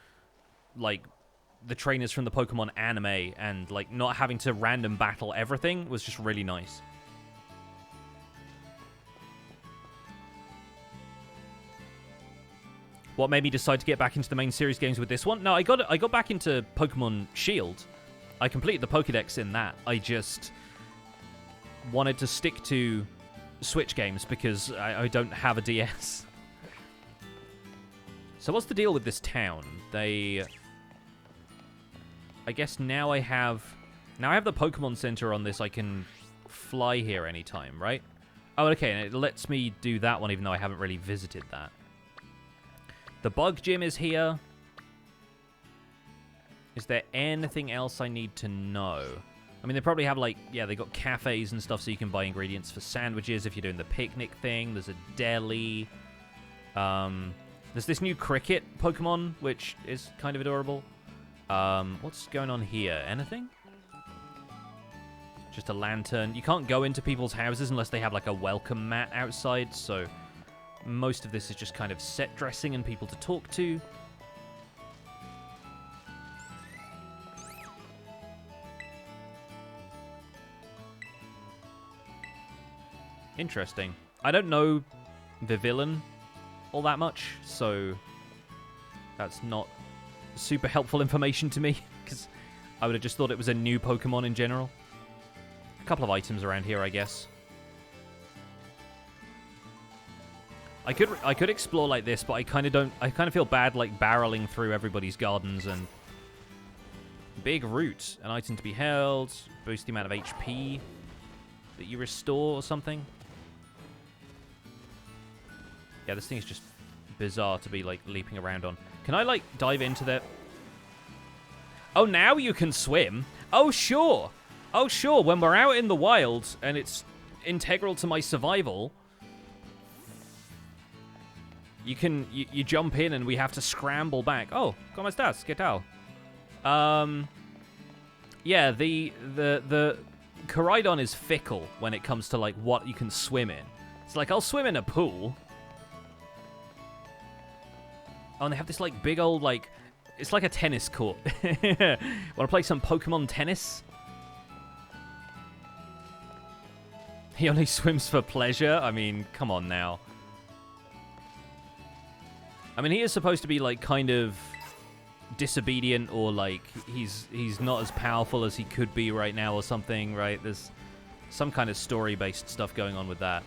like, the trainers from the Pokemon anime, and, like, not having to random battle everything was just really nice. What made me decide to get back into the main series games with this one? No, I got back into Pokemon Shield. I completed the Pokédex in that. I just wanted to stick to Switch games because I don't have a DS. So what's the deal with this town? I guess now I have the Pokemon Center on this. I can fly here anytime, right? Oh, okay, and it lets me do that one even though I haven't really visited that. The bug gym is here. Is there anything else I need to know? I mean, they probably have, like, yeah, they got cafes and stuff so you can buy ingredients for sandwiches if you're doing the picnic thing. There's a deli. There's this new cricket Pokemon, which is kind of adorable. What's going on here? Anything? Just a lantern. You can't go into people's houses unless they have, like, a welcome mat outside, so... most of this is just kind of set dressing and people to talk to. Interesting. I don't know the villain all that much, so that's not super helpful information to me, because I would have just thought it was a new Pokemon in general. A couple of items around here, I guess. I could explore like this, but I kind of feel bad, like, barreling through everybody's gardens. And big root, an item to be held, boost the amount of HP that you restore or something. Yeah, this thing is just bizarre to be, like, leaping around on. Can I, like, dive into that? Oh, now you can swim? Oh, sure. Oh, sure. When we're out in the wild and it's integral to my survival... You jump in and we have to scramble back. Oh, ¿cómo estás? ¿Qué tal? Yeah, the Koraidon is fickle when it comes to, like, what you can swim in. It's like, I'll swim in a pool. Oh, and they have this, like, big old, like... It's like a tennis court. Want to play some Pokemon tennis? He only swims for pleasure? I mean, come on now. I mean, he is supposed to be, like, kind of disobedient or like he's not as powerful as he could be right now or something, right? There's some kind of story-based stuff going on with that.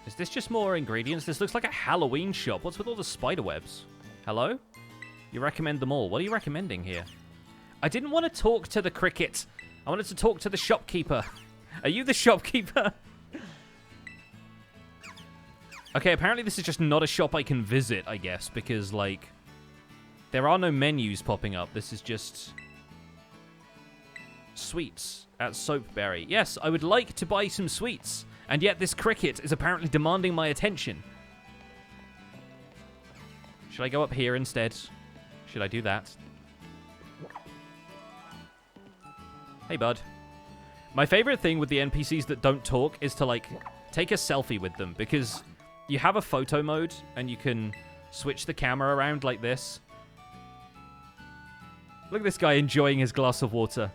Is this just more ingredients? This looks like a Halloween shop. What's with all the spider webs? Hello? You recommend them all. What are you recommending here? I didn't want to talk to the cricket. I wanted to talk to the shopkeeper. Are you the shopkeeper? Okay, apparently this is just not a shop I can visit, I guess, because, like, there are no menus popping up. This is just sweets at Soapberry. Yes, I would like to buy some sweets, and yet this cricket is apparently demanding my attention. Should I go up here instead? Should I do that? Hey, bud. My favorite thing with the NPCs that don't talk is to, like, take a selfie with them, because you have a photo mode, and you can switch the camera around like this. Look at this guy enjoying his glass of water.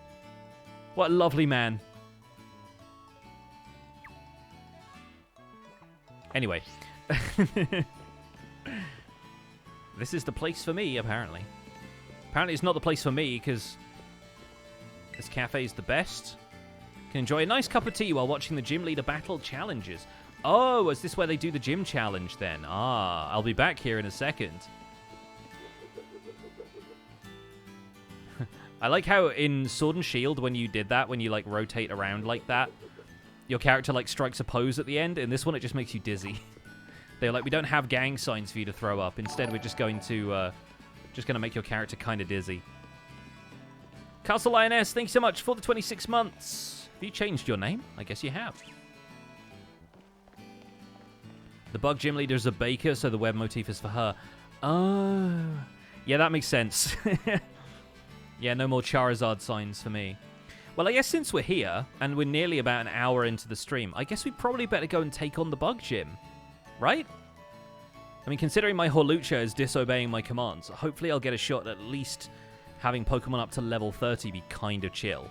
What a lovely man. Anyway. This is the place for me, apparently. Apparently it's not the place for me, because this cafe is the best. Can enjoy a nice cup of tea while watching the gym leader battle challenges. Oh, is this where they do the gym challenge then? Ah, I'll be back here in a second. I like how in Sword and Shield, when you did that, when you, like, rotate around like that, your character, like, strikes a pose at the end. In this one, it just makes you dizzy. They're like, we don't have gang signs for you to throw up. Instead, we're just going to make your character kind of dizzy. Castle Lioness, thanks so much for the 26 months. Have you changed your name? I guess you have. The bug gym leader is a baker, so the web motif is for her. Oh. Yeah, that makes sense. Yeah, no more Charizard signs for me. Well, I guess since we're here, and we're nearly about an hour into the stream, I guess we probably better go and take on the bug gym. Right? I mean, considering my Horlucha is disobeying my commands, hopefully I'll get a shot at least having Pokemon up to level 30 be kind of chill.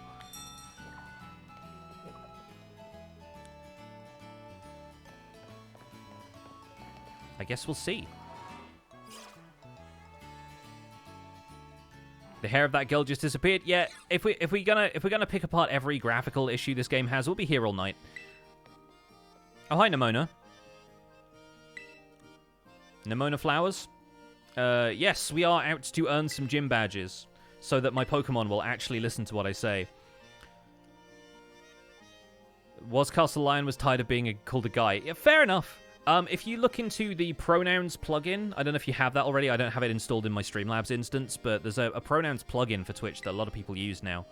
I guess we'll see. The hair of that girl just disappeared. Yeah, if we're gonna pick apart every graphical issue this game has, we'll be here all night. Oh, hi, Nemona. Nemona Flowers? Yes, we are out to earn some gym badges so that my Pokemon will actually listen to what I say. Was Castle Lion was tired of being called a guy? Yeah, fair enough. If you look into the pronouns plugin, I don't know if you have that already. I don't have it installed in my Streamlabs instance, but there's a pronouns plugin for Twitch that a lot of people use now.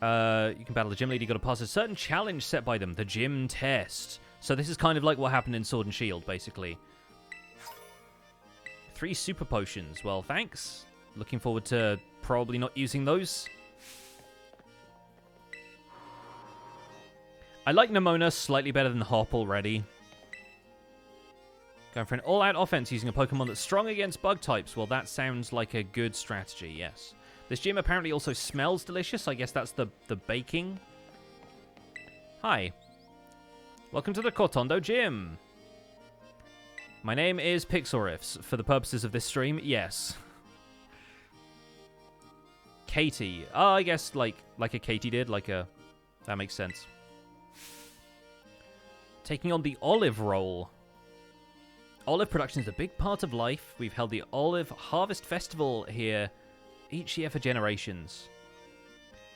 You can battle the gym leader. You got to pass a certain challenge set by them, the gym test. So this is kind of like what happened in Sword and Shield, basically. 3 super potions. Well, thanks. Looking forward to probably not using those. I like Nemona slightly better than Hop already. Going for an all-out offense using a Pokemon that's strong against bug types. Well, that sounds like a good strategy, yes. This gym apparently also smells delicious. I guess that's the baking. Hi. Welcome to the Cortondo Gym. My name is Pixelriffs. For the purposes of this stream, yes. Katie. Oh, I guess like a Katie did. That makes sense. Taking on the olive role. Olive production is a big part of life. We've held the Olive Harvest Festival here each year for generations.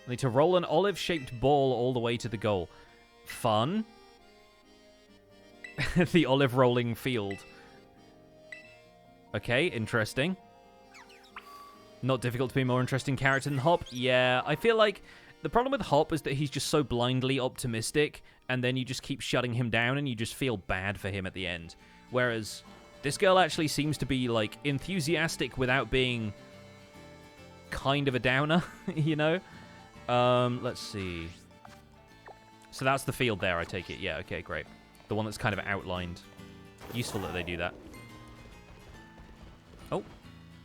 We need to roll an olive-shaped ball all the way to the goal. Fun. The olive rolling field. Okay, interesting. Not difficult to be a more interesting character than Hop. Yeah, I feel like the problem with Hop is that he's just so blindly optimistic, and then you just keep shutting him down, and you just feel bad for him at the end. Whereas this girl actually seems to be, like, enthusiastic without being kind of a downer, you know? Let's see. So that's the field there, I take it. Yeah, okay, great. The one that's kind of outlined. Useful that they do that. Oh.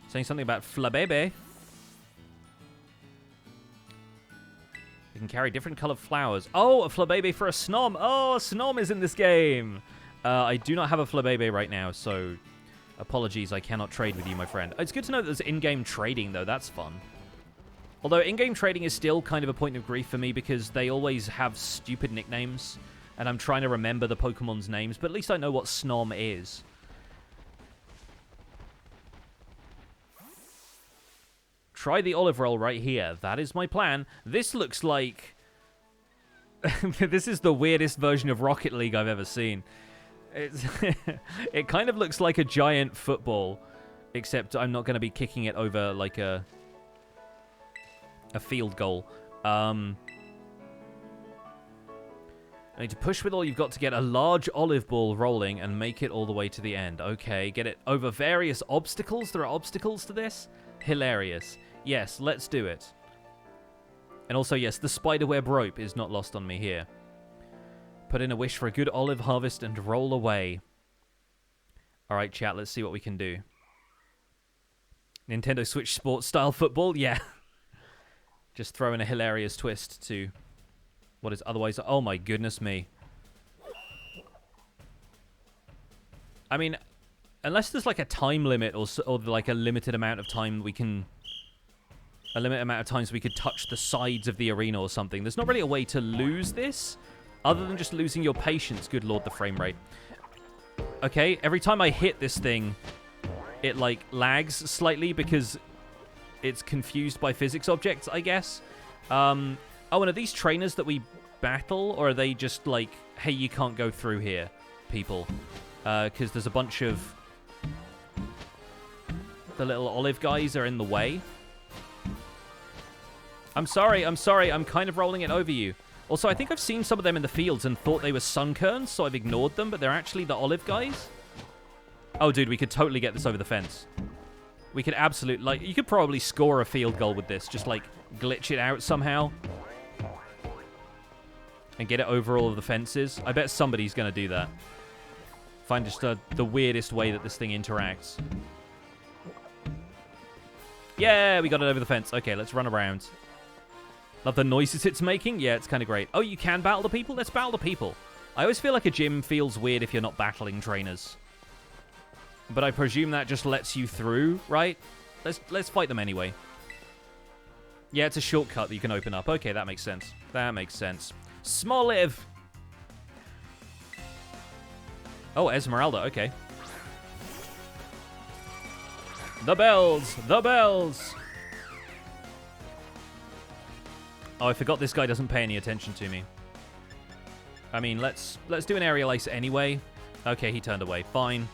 Saying something about Flabebe. can carry different colored flowers. Oh, a Flabébé for a Snom. Oh, a Snom is in this game. I do not have a Flabébé right now, so apologies, I cannot trade with you, my friend. It's good to know that there's in-game trading, though. That's fun. Although in-game trading is still kind of a point of grief for me because they always have stupid nicknames, and I'm trying to remember the Pokemon's names, but at least I know what Snom is. Try the olive roll right here. That is my plan. This looks like... this is the weirdest version of Rocket League I've ever seen. It's it kind of looks like a giant football, except I'm not going to be kicking it over like a field goal. I need to push with all you've got to get a large olive ball rolling and make it all the way to the end. Okay, get it over various obstacles. There are obstacles to this? Hilarious. Yes, let's do it. And also, yes, the spiderweb rope is not lost on me here. Put in a wish for a good olive harvest and roll away. Alright, chat, let's see what we can do. Nintendo Switch Sports style football? Yeah. Just throw in a hilarious twist to what is otherwise... Oh my goodness me. I mean, unless there's like a time limit or like a limited amount of time we can... A limited amount of times we could touch the sides of the arena or something. There's not really a way to lose this, other than just losing your patience. Good lord, the frame rate. Okay, every time I hit this thing, it, like, lags slightly because it's confused by physics objects, I guess. Oh, and are these trainers that we battle, or are they just like, hey, you can't go through here, people? Because there's a bunch of... The little olive guys are in the way. I'm sorry, I'm kind of rolling it over you. Also, I think I've seen some of them in the fields and thought they were sunkerns, so I've ignored them, but they're actually the olive guys. Oh, dude, we could totally get this over the fence. We could absolutely, like, you could probably score a field goal with this. Just, like, glitch it out somehow. And get it over all of the fences. I bet somebody's going to do that. Find just the weirdest way that this thing interacts. Yeah, we got it over the fence. Okay, let's run around. Love the noises it's making. Yeah, it's kind of great. Oh, you can battle the people? Let's battle the people. I always feel like a gym feels weird if you're not battling trainers. But I presume that just lets you through, right? Let's fight them anyway. Yeah, it's a shortcut that you can open up. Okay, that makes sense. That makes sense. Smoliv! Oh, Esmeralda. Okay. The bells! The bells! Oh, I forgot this guy doesn't pay any attention to me. I mean, let's do an aerial ace anyway. Okay, he turned away. Fine.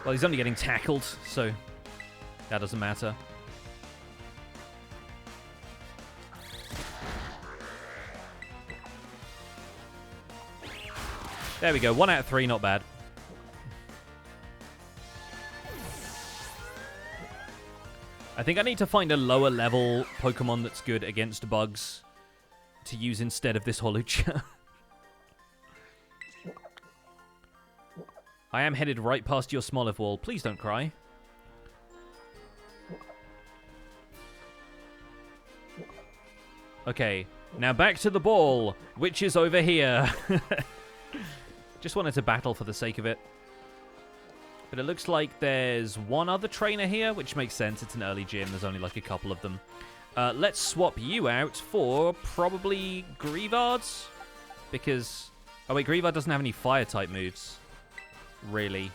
Well, he's only getting tackled, so that doesn't matter. There we go. 1 out of 3, not bad. I think I need to find a lower level Pokemon that's good against bugs to use instead of this Holucha. I am headed right past your Smoliv wall. Please don't cry. Okay, now back to the ball, which is over here. Just wanted to battle for the sake of it. But it looks like there's one other trainer here, which makes sense. It's an early gym. There's only like a couple of them. Let's swap you out for probably Greavard's. Because... Oh, wait, Greavard doesn't have any fire-type moves. Really.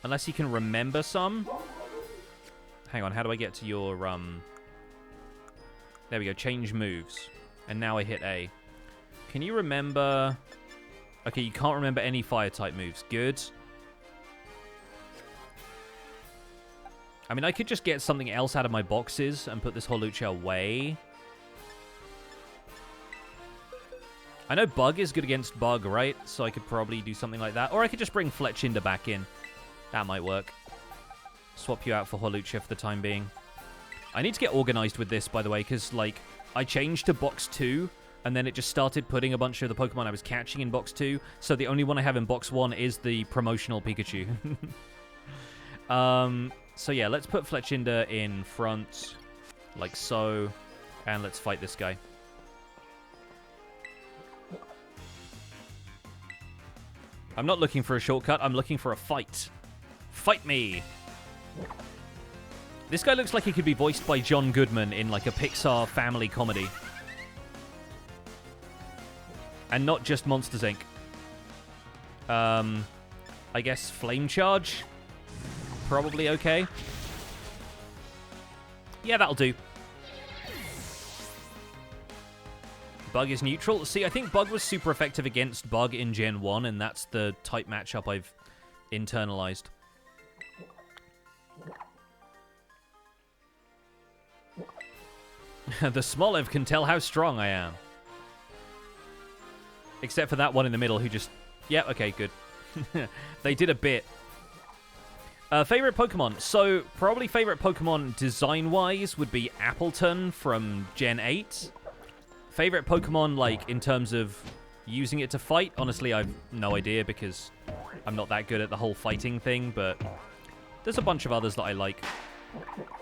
Unless he can remember some. Hang on, how do I get to your... There we go, change moves. And now I hit A. Can you remember... Okay, you can't remember any fire-type moves. Good. I mean, I could just get something else out of my boxes and put this Holucha away. I know Bug is good against Bug, right? So I could probably do something like that. Or I could just bring Fletchinder back in. That might work. Swap you out for Holucha for the time being. I need to get organized with this, by the way, because, like, I changed to Box 2, and then it just started putting a bunch of the Pokemon I was catching in Box 2, so the only one I have in Box 1 is the promotional Pikachu. So yeah, let's put Fletchinder in front, like so. And let's fight this guy. I'm not looking for a shortcut. I'm looking for a fight. Fight me! This guy looks like he could be voiced by John Goodman in like a Pixar family comedy. And not just Monsters, Inc. I guess Flame Charge? Probably okay. Yeah, that'll do. Bug is neutral. See, I think Bug was super effective against Bug in Gen 1, and that's the type matchup I've internalized. The Smolev can tell how strong I am. Except for that one in the middle who just... Yeah, okay, good. They did a bit. Favorite Pokemon. So, probably favorite Pokemon design-wise would be Appleton from Gen 8. Favorite Pokemon, like, in terms of using it to fight? Honestly, I've no idea because I'm not that good at the whole fighting thing, but there's a bunch of others that I like.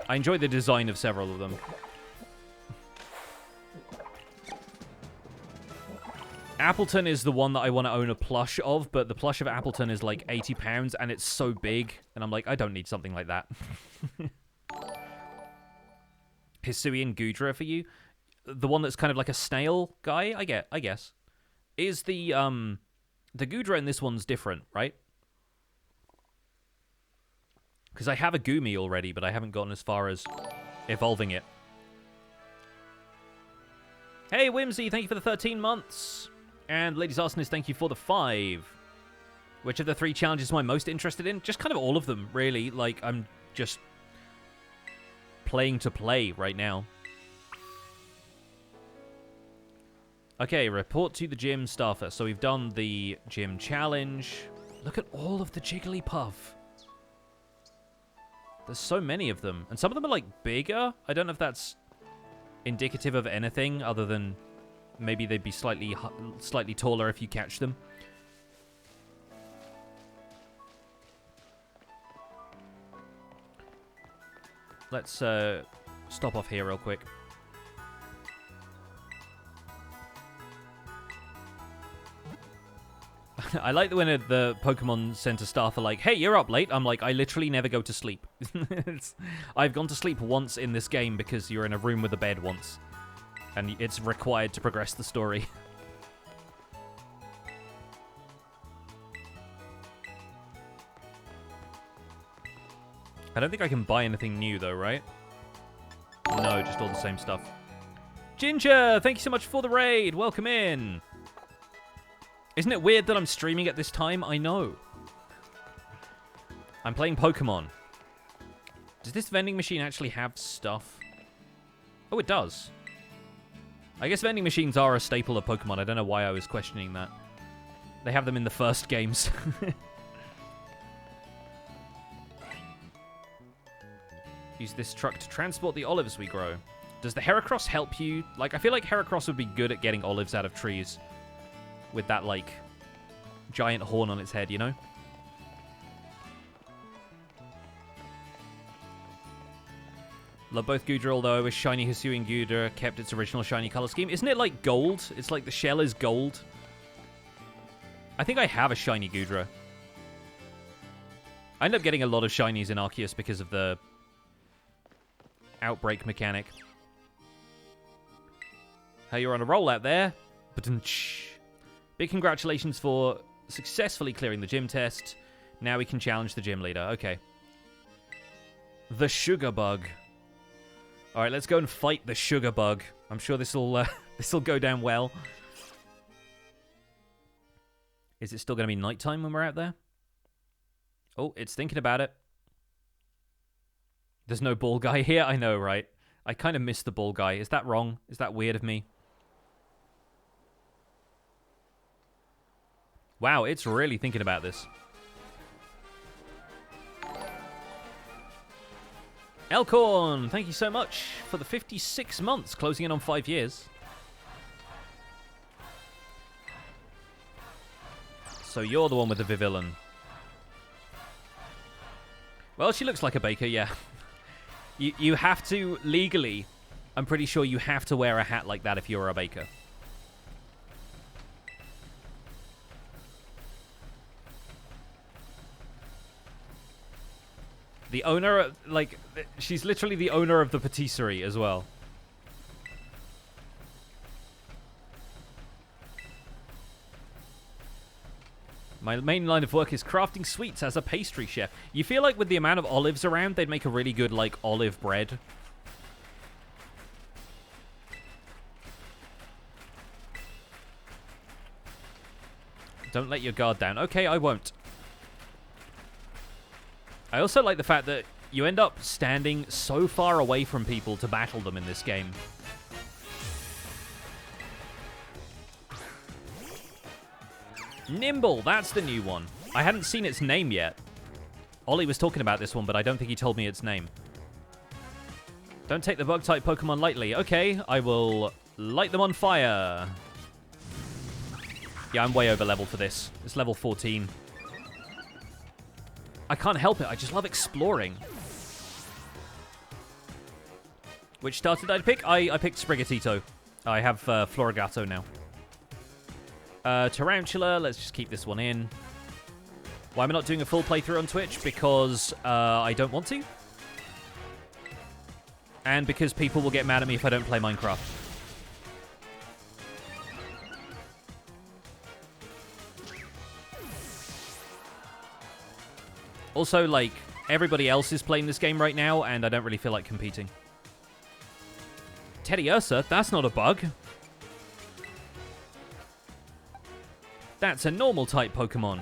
I enjoy the design of several of them. Appleton is the one that I want to own a plush of, but the plush of Appleton is like £80, and it's so big, and I'm like, I don't need something like that. Hisuian Gudra for you? The one that's kind of like a snail guy? I guess. Is the Gudra in this one's different, right? Because I have a Gumi already, but I haven't gotten as far as evolving it. Hey, Whimsy, thank you for the 13 months. And Ladies Arsonist, thank you for the 5. Which of the 3 challenges am I most interested in? Just kind of all of them, really. Like, I'm just playing to play right now. Okay, report to the gym staffer. So we've done the gym challenge. Look at all of the Jigglypuff. There's so many of them. And some of them are, like, bigger. I don't know if that's indicative of anything other than maybe they'd be slightly taller if you catch them. Let's stop off here real quick. I like when the Pokemon Center staff are like, hey, you're up late. I'm like, I literally never go to sleep. I've gone to sleep once in this game because you're in a room with a bed once. And it's required to progress the story. I don't think I can buy anything new, though, right? No, just all the same stuff. Ginger, thank you so much for the raid. Welcome in. Isn't it weird that I'm streaming at this time? I know. I'm playing Pokemon. Does this vending machine actually have stuff? Oh, it does. I guess vending machines are a staple of Pokemon. I don't know why I was questioning that. They have them in the first games. Use this truck to transport the olives we grow. Does the Heracross help you? Like, I feel like Heracross would be good at getting olives out of trees. With that, like, giant horn on its head, you know? Love both Gudra, although I wish Shiny Hisuian Gudra kept its original shiny color scheme. Isn't it like gold? It's like the shell is gold. I think I have a shiny Gudra. I end up getting a lot of shinies in Arceus because of the outbreak mechanic. Hey, you're on a roll out there. Big congratulations for successfully clearing the gym test. Now we can challenge the gym leader. Okay. The Sugar Bug. All right, let's go and fight the Sugar Bug. I'm sure this'll go down well. Is it still going to be nighttime when we're out there? Oh, it's thinking about it. There's no ball guy here. I know, right? I kind of miss the ball guy. Is that wrong? Is that weird of me? Wow, it's really thinking about this. Elkhorn, thank you so much for the 56 months, closing in on 5 years. So you're the one with the Vivillon. Well, she looks like a baker, yeah. You have to legally I'm pretty sure you have to wear a hat like that if you're a baker. The owner, like, she's literally the owner of the patisserie as well. My main line of work is crafting sweets as a pastry chef. You feel like with the amount of olives around, they'd make a really good, like, olive bread. Don't let your guard down. Okay, I won't. I also like the fact that you end up standing so far away from people to battle them in this game. Nimble, that's the new one. I hadn't seen its name yet. Ollie was talking about this one, but I don't think he told me its name. Don't take the bug-type Pokemon lightly. Okay, I will light them on fire. Yeah, I'm way over level for this. It's level 14. I can't help it. I just love exploring. Which starter did I pick? I picked Sprigatito. I have Florigato now. Tarantula, let's just keep this one in. Why am I not doing a full playthrough on Twitch? Because I don't want to. And because people will get mad at me if I don't play Minecraft. Also, like, everybody else is playing this game right now, and I don't really feel like competing. Teddy Ursa? That's not a bug. That's a normal type Pokemon.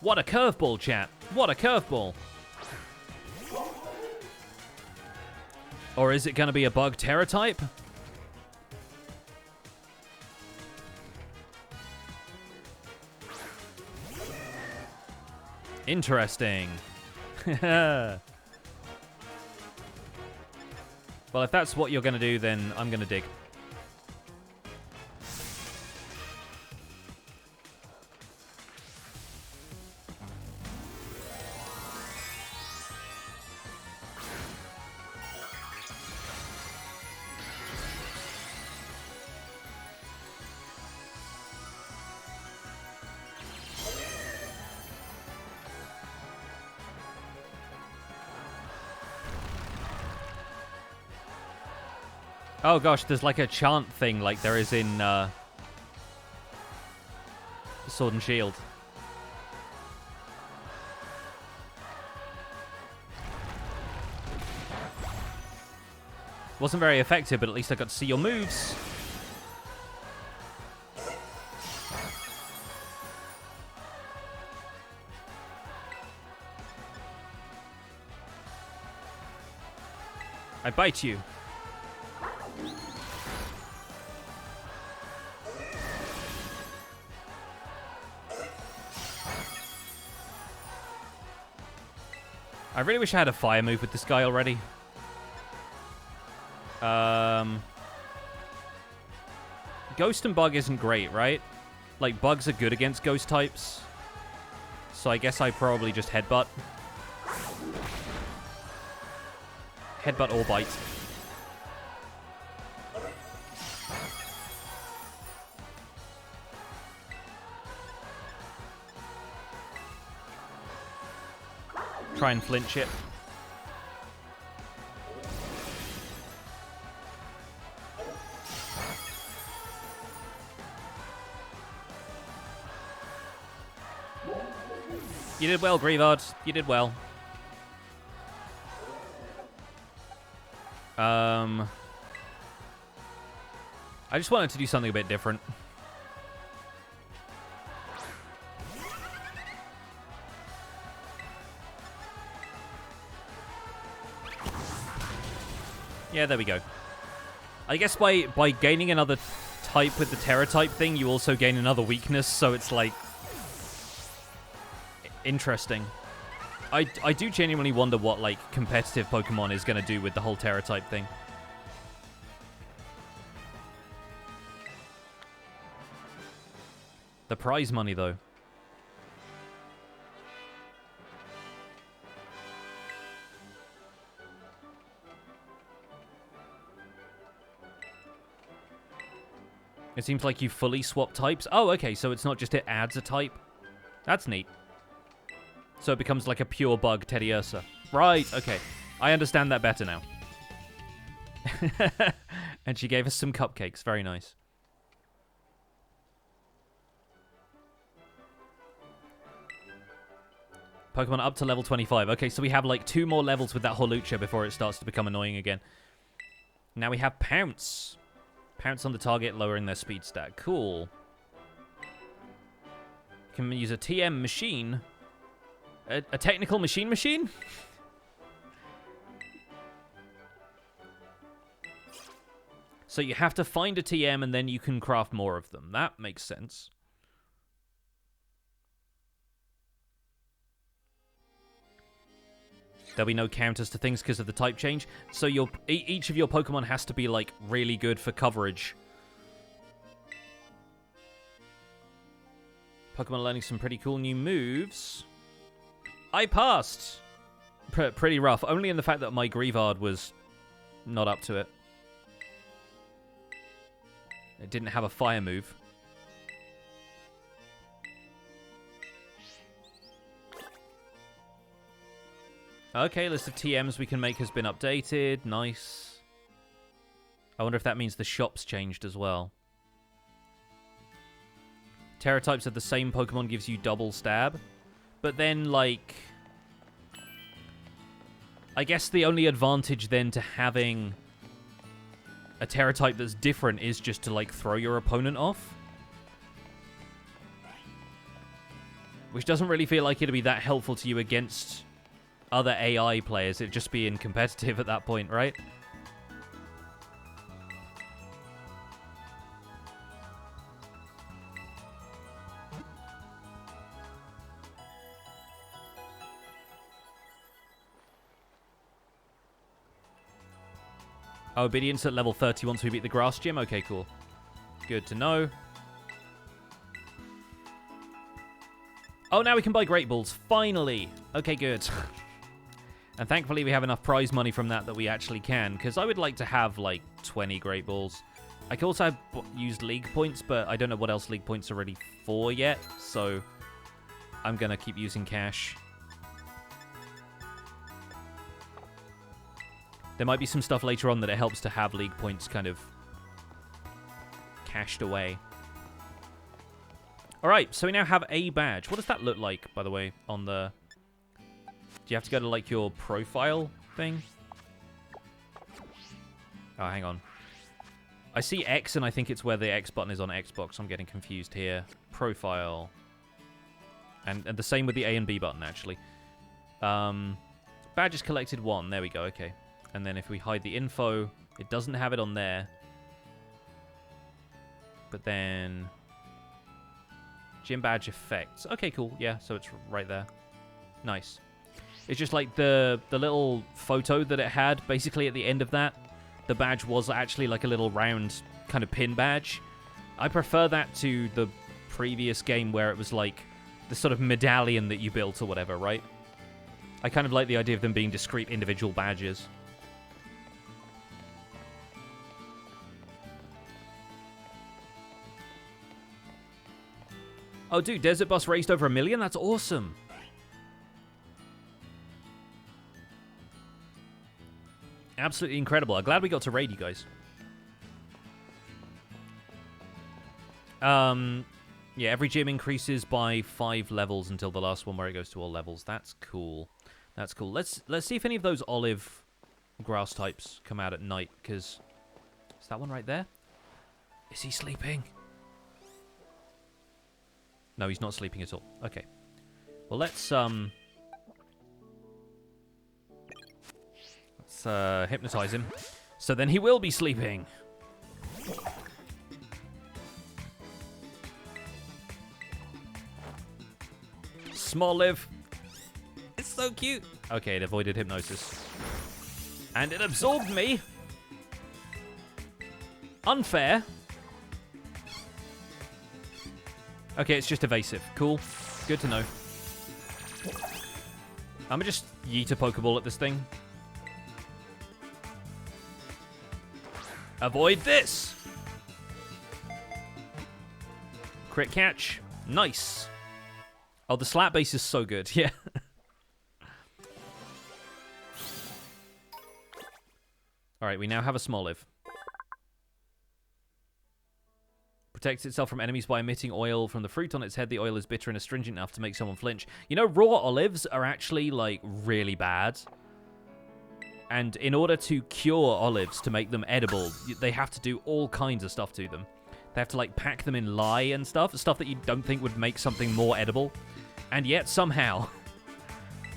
What a curveball, chat. What a curveball. Or is it going to be a bug Terra type? Interesting. Well, if that's what you're going to do, then I'm going to dig. Oh gosh, there's like a chant thing like there is in Sword and Shield. Wasn't very effective, but at least I got to see your moves. I bite you. I really wish I had a fire move with this guy already. Ghost and Bug isn't great, right? Like, Bugs are good against Ghost types. So I guess I probably just Headbutt. Headbutt or Bite. Try and flinch it. You did well, Grievard. You did well. I just wanted to do something a bit different. Yeah, there we go. I guess by gaining another type with the Terra type thing, you also gain another weakness, so it's like interesting. I do genuinely wonder what like competitive Pokemon is going to do with the whole Terra type thing. The prize money though. It seems like you fully swap types. Oh, okay, so it's not just it adds a type. That's neat. So it becomes like a pure bug Teddiursa. Right, okay. I understand that better now. And she gave us some cupcakes. Very nice. Pokemon up to level 25. Okay, so we have like 2 more levels with that Hawlucha before it starts to become annoying again. Now we have Pounce. Pounce on the target, lowering their speed stat. Cool. Can use a TM machine. A technical machine? So you have to find a TM and then you can craft more of them. That makes sense. There'll be no counters to things because of the type change. So each of your Pokemon has to be, like, really good for coverage. Pokemon learning some pretty cool new moves. I passed! Pretty rough. Only in the fact that my Greavard was not up to it. It didn't have a fire move. Okay, list of TMs we can make has been updated. Nice. I wonder if that means the shop's changed as well. Terra types of the same Pokemon gives you double stab. But then, like... I guess the only advantage then to having a Terra type that's different is just to, like, throw your opponent off. Which doesn't really feel like it'd be that helpful to you against other AI players. It'd just be in competitive at that point, right? Oh, obedience at level 30 once we beat the grass gym? Okay, cool. Good to know. Oh, now we can buy Great Balls. Finally! Okay, good. And thankfully we have enough prize money from that we actually can, because I would like to have, like, 20 Great Balls. I could also have used League Points, but I don't know what else League Points are ready for yet, so I'm going to keep using cash. There might be some stuff later on that it helps to have League Points kind of cached away. Alright, so we now have a badge. What does that look like, by the way, on the... Do you have to go to, like, your profile thing? Oh, hang on. I see X, and I think it's where the X button is on Xbox. I'm getting confused here. Profile. And the same with the A and B button, actually. Badges collected 1. There we go, okay. And then if we hide the info, it doesn't have it on there. But then... Gym badge effects. Okay, cool. Yeah, so it's right there. Nice. It's just like the little photo that it had, basically at the end of that, the badge was actually like a little round kind of pin badge. I prefer that to the previous game where it was like the sort of medallion that you built or whatever, right? I kind of like the idea of them being discrete individual badges. Oh, dude, Desert Bus raised over 1 million? That's awesome. Absolutely incredible. I'm glad we got to raid you guys. Yeah, every gym increases by 5 levels until the last one where it goes to all levels. That's cool. That's cool. Let's see if any of those olive grass types come out at night, because... Is that one right there? Is he sleeping? No, he's not sleeping at all. Okay. Well, let's hypnotize him. So then he will be sleeping. Small live. It's so cute. Okay, it avoided hypnosis. And it absorbed me. Unfair. Okay, it's just evasive. Cool. Good to know. I'm gonna just yeet a Pokeball at this thing. Avoid this! Crit catch. Nice. Oh, the slap base is so good. Yeah. All right, we now have a Smoliv. Protects itself from enemies by emitting oil from the fruit on its head. The oil is bitter and astringent enough to make someone flinch. You know, raw olives are actually, like, really bad. And in order to cure olives, to make them edible, they have to do all kinds of stuff to them. They have to, like, pack them in lye and stuff that you don't think would make something more edible. And yet, somehow,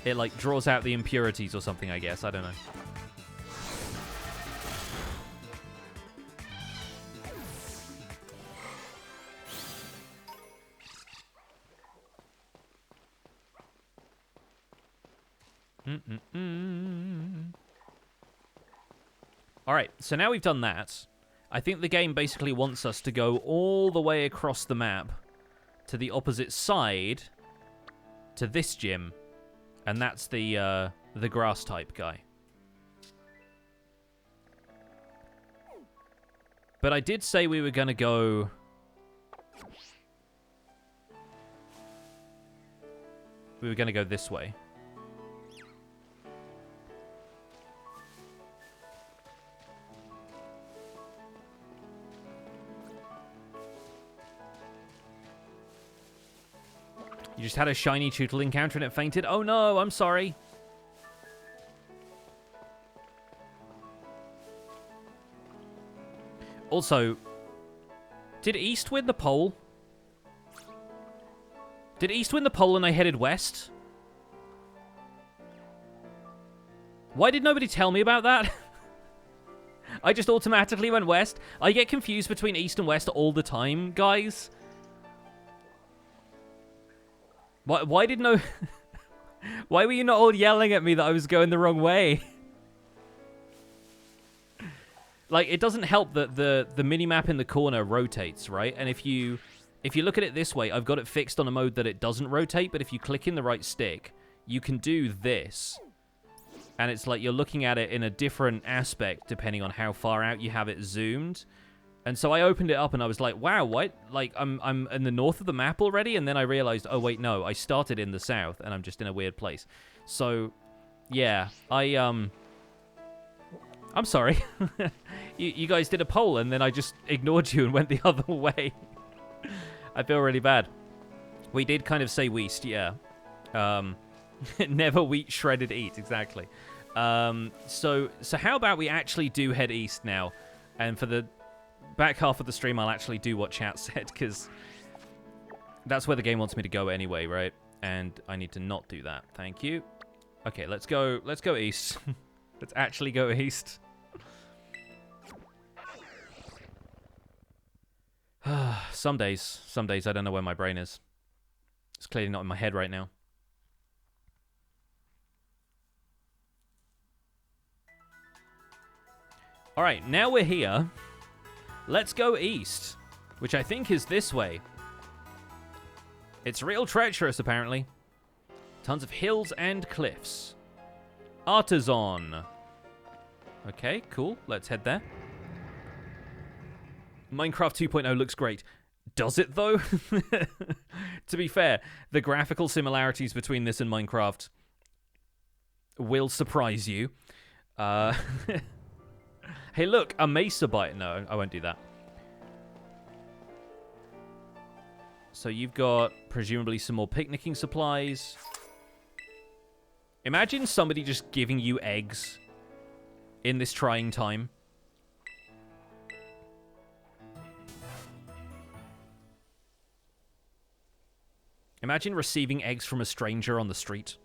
it, like, draws out the impurities or something, I guess. I don't know. Alright, so now we've done that. I think the game basically wants us to go all the way across the map to the opposite side to this gym. And that's the grass type guy. But I did say we were going to go... We were going to go this way. You just had a shiny Tootle encounter and it fainted? Oh no, I'm sorry. Also, did East win the poll? Did East win the poll and I headed west? Why did nobody tell me about that? I just automatically went west. I get confused between East and West all the time, guys. Why did no... Why were you not all yelling at me that I was going the wrong way? Like, it doesn't help that the mini-map in the corner rotates, right? And if you look at it this way, I've got it fixed on a mode that it doesn't rotate, but if you click in the right stick, you can do this. And it's like you're looking at it in a different aspect depending on how far out you have it zoomed. And so I opened it up and I was like, wow, what? Like, I'm in the north of the map already? And then I realized, oh, wait, no, I started in the south and I'm just in a weird place. So, yeah, I'm sorry. you guys did a poll and then I just ignored you and went the other way. I feel really bad. We did kind of say Weast, yeah. Never wheat, shredded, eat, exactly. So how about we actually do head east now? And for the back half of the stream, I'll actually do what chat said, because that's where the game wants me to go anyway, right? And I need to not do that. Thank you. Okay, let's go east. Let's actually go east. Some days I don't know where my brain is. It's clearly not in my head right now. All right, now we're here. Let's go east, which I think is this way. It's real treacherous, apparently. Tons of hills and cliffs. Artisan. Okay, cool. Let's head there. Minecraft 2.0 looks great. Does it, though? To be fair, the graphical similarities between this and Minecraft will surprise you. Hey, look, a mesa bite. No, I won't do that. So you've got, presumably, some more picnicking supplies. Imagine somebody just giving you eggs in this trying time. Imagine receiving eggs from a stranger on the street.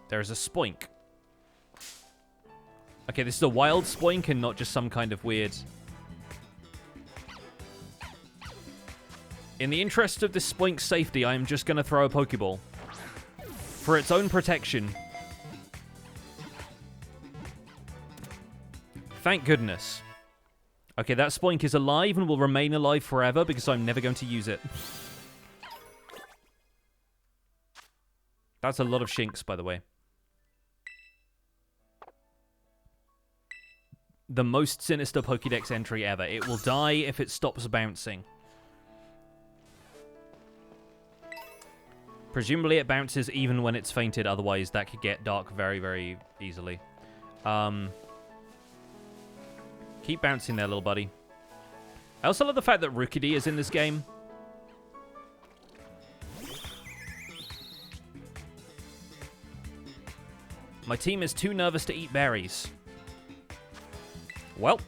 There's a spoink. Okay, this is a wild spoink and not just some kind of weird... In the interest of this spoink's safety, I am just going to throw a Pokeball. For its own protection. Thank goodness. Okay, that spoink is alive and will remain alive forever because I'm never going to use it. That's a lot of shinks, by the way. the most sinister Pokédex entry ever. It will die if it stops bouncing. Presumably it bounces even when it's fainted, otherwise that could get dark very, very easily. Keep bouncing there, little buddy. I also love the fact that Rookidee is in this game. My team is too nervous to eat berries. Well.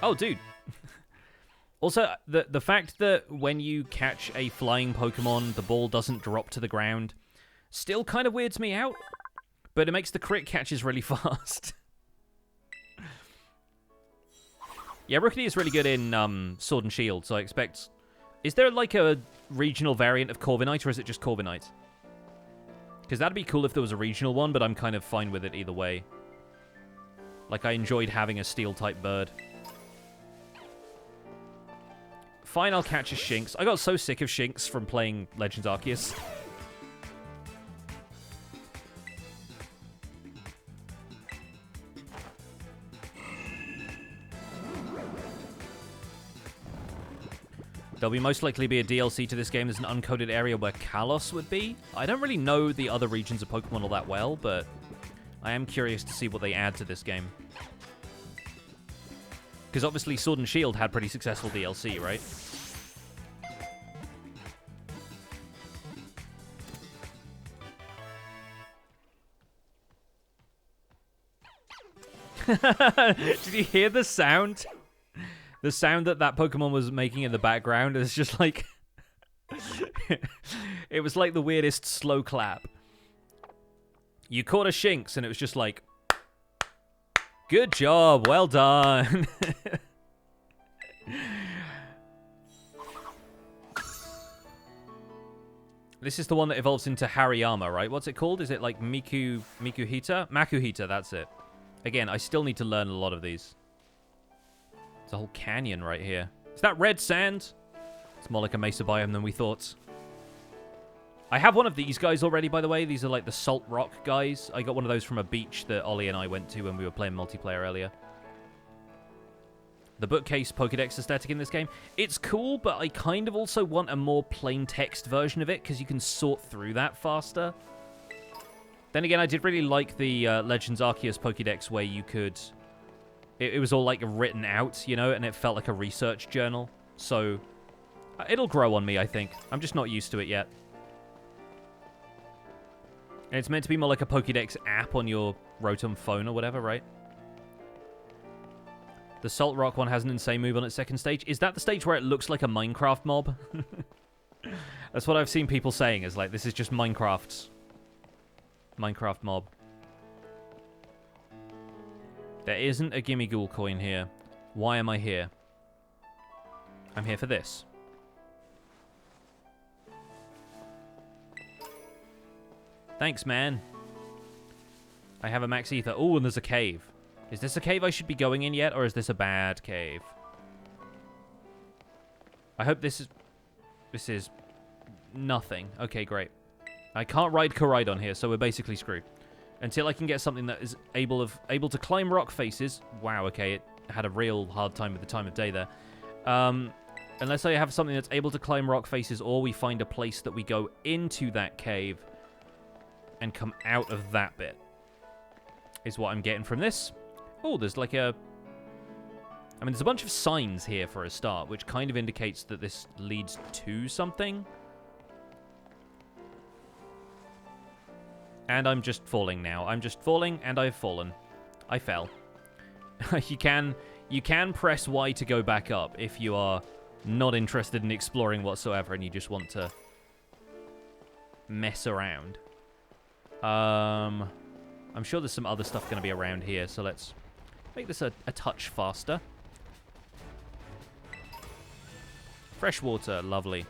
Oh, dude. Also, the fact that when you catch a flying Pokemon, the ball doesn't drop to the ground still kind of weirds me out, but it makes the crit catches really fast. Yeah, Rookidee is really good in Sword and Shield, so I expect... Is there like a regional variant of Corviknight, or is it just Corviknight? Because that'd be cool if there was a regional one, but I'm kind of fine with it either way. Like, I enjoyed having a Steel-type bird. Fine, I'll catch a Shinx. I got so sick of Shinx from playing Legends Arceus. There'll be most likely be a DLC to this game. There's an uncoded area where Kalos would be. I don't really know the other regions of Pokemon all that well, but I am curious to see what they add to this game. Because obviously Sword and Shield had pretty successful DLC, right? Did you hear the sound? The sound that Pokemon was making in the background is just like... It was like the weirdest slow clap. You caught a Shinx, and it was just like... Good job, well done. This is the one that evolves into Hariyama, right? What's it called? Is it like Makuhita? Makuhita, that's it. Again, I still need to learn a lot of these. There's a whole canyon right here. Is that red sand? It's more like a mesa biome than we thought. I have one of these guys already, by the way. These are like the salt rock guys. I got one of those from a beach that Ollie and I went to when we were playing multiplayer earlier. The bookcase Pokédex aesthetic in this game. It's cool, but I kind of also want a more plain text version of it, because you can sort through that faster. Then again, I did really like the Legends Arceus Pokédex where you could... It was all, like, written out, you know, and it felt like a research journal. So, it'll grow on me, I think. I'm just not used to it yet. And it's meant to be more like a Pokédex app on your Rotom phone or whatever, right? The Salt Rock one has an insane move on its second stage. Is that the stage where it looks like a Minecraft mob? That's what I've seen people saying, is like, this is just Minecraft mob. There isn't a Gimme Ghoul coin here. Why am I here? I'm here for this. Thanks, man. I have a max ether. Oh, and there's a cave. Is this a cave I should be going in yet, or is this a bad cave? I hope this is... This is... nothing. Okay, great. I can't ride Koraidon here, so we're basically screwed. Until I can get something that is able to climb rock faces. Wow, okay, it had a real hard time with the time of day there. Unless I have something that's able to climb rock faces, or we find a place that we go into that cave and come out of that bit, is what I'm getting from this. Oh, there's like a... I mean, there's a bunch of signs here for a start, which kind of indicates that this leads to something. And I'm just falling now. I'm just falling, and I've fallen. I fell. You can press Y to go back up if you are not interested in exploring whatsoever and you just want to mess around. I'm sure there's some other stuff going to be around here, so let's make this a touch faster. Fresh water, lovely.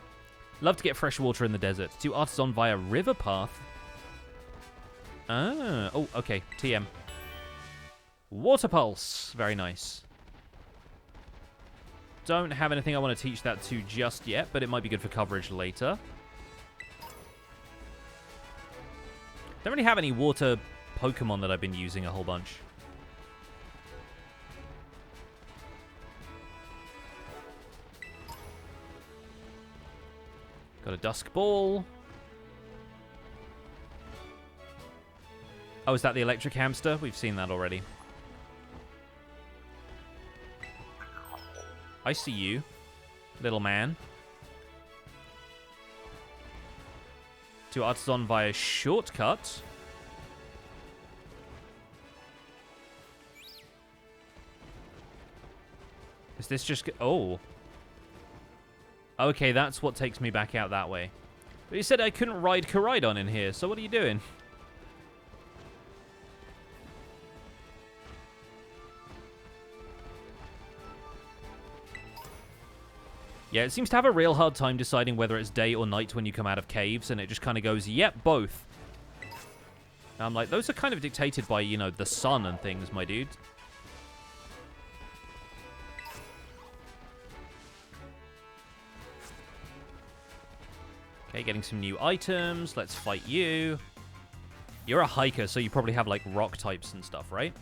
Love to get fresh water in the desert. To Artisan via river path. Ah, oh, okay, TM. Water Pulse, very nice. Don't have anything I want to teach that to just yet, but it might be good for coverage later. Don't really have any water Pokemon that I've been using a whole bunch. Got a Dusk Ball. Oh, is that the electric hamster? We've seen that already. I see you, little man. To Artisan via shortcut. Is this just... Oh. Okay, that's what takes me back out that way. But you said I couldn't ride Koraidon in here, so what are you doing? Yeah, it seems to have a real hard time deciding whether it's day or night when you come out of caves, and it just kind of goes, yep, both. And I'm like, those are kind of dictated by, you know, the sun and things, my dude. Okay, getting some new items. Let's fight you. You're a hiker, so you probably have, like, rock types and stuff, right?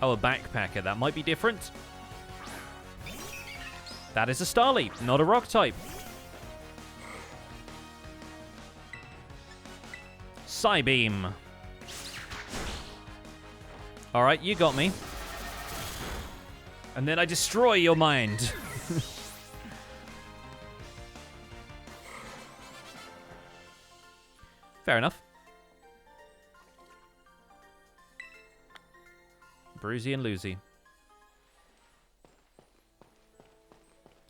Oh, a backpacker. That might be different. That is a Starly, not a rock type. Psybeam. Alright, you got me. And then I destroy your mind. Fair enough. Bruisey and Lucy.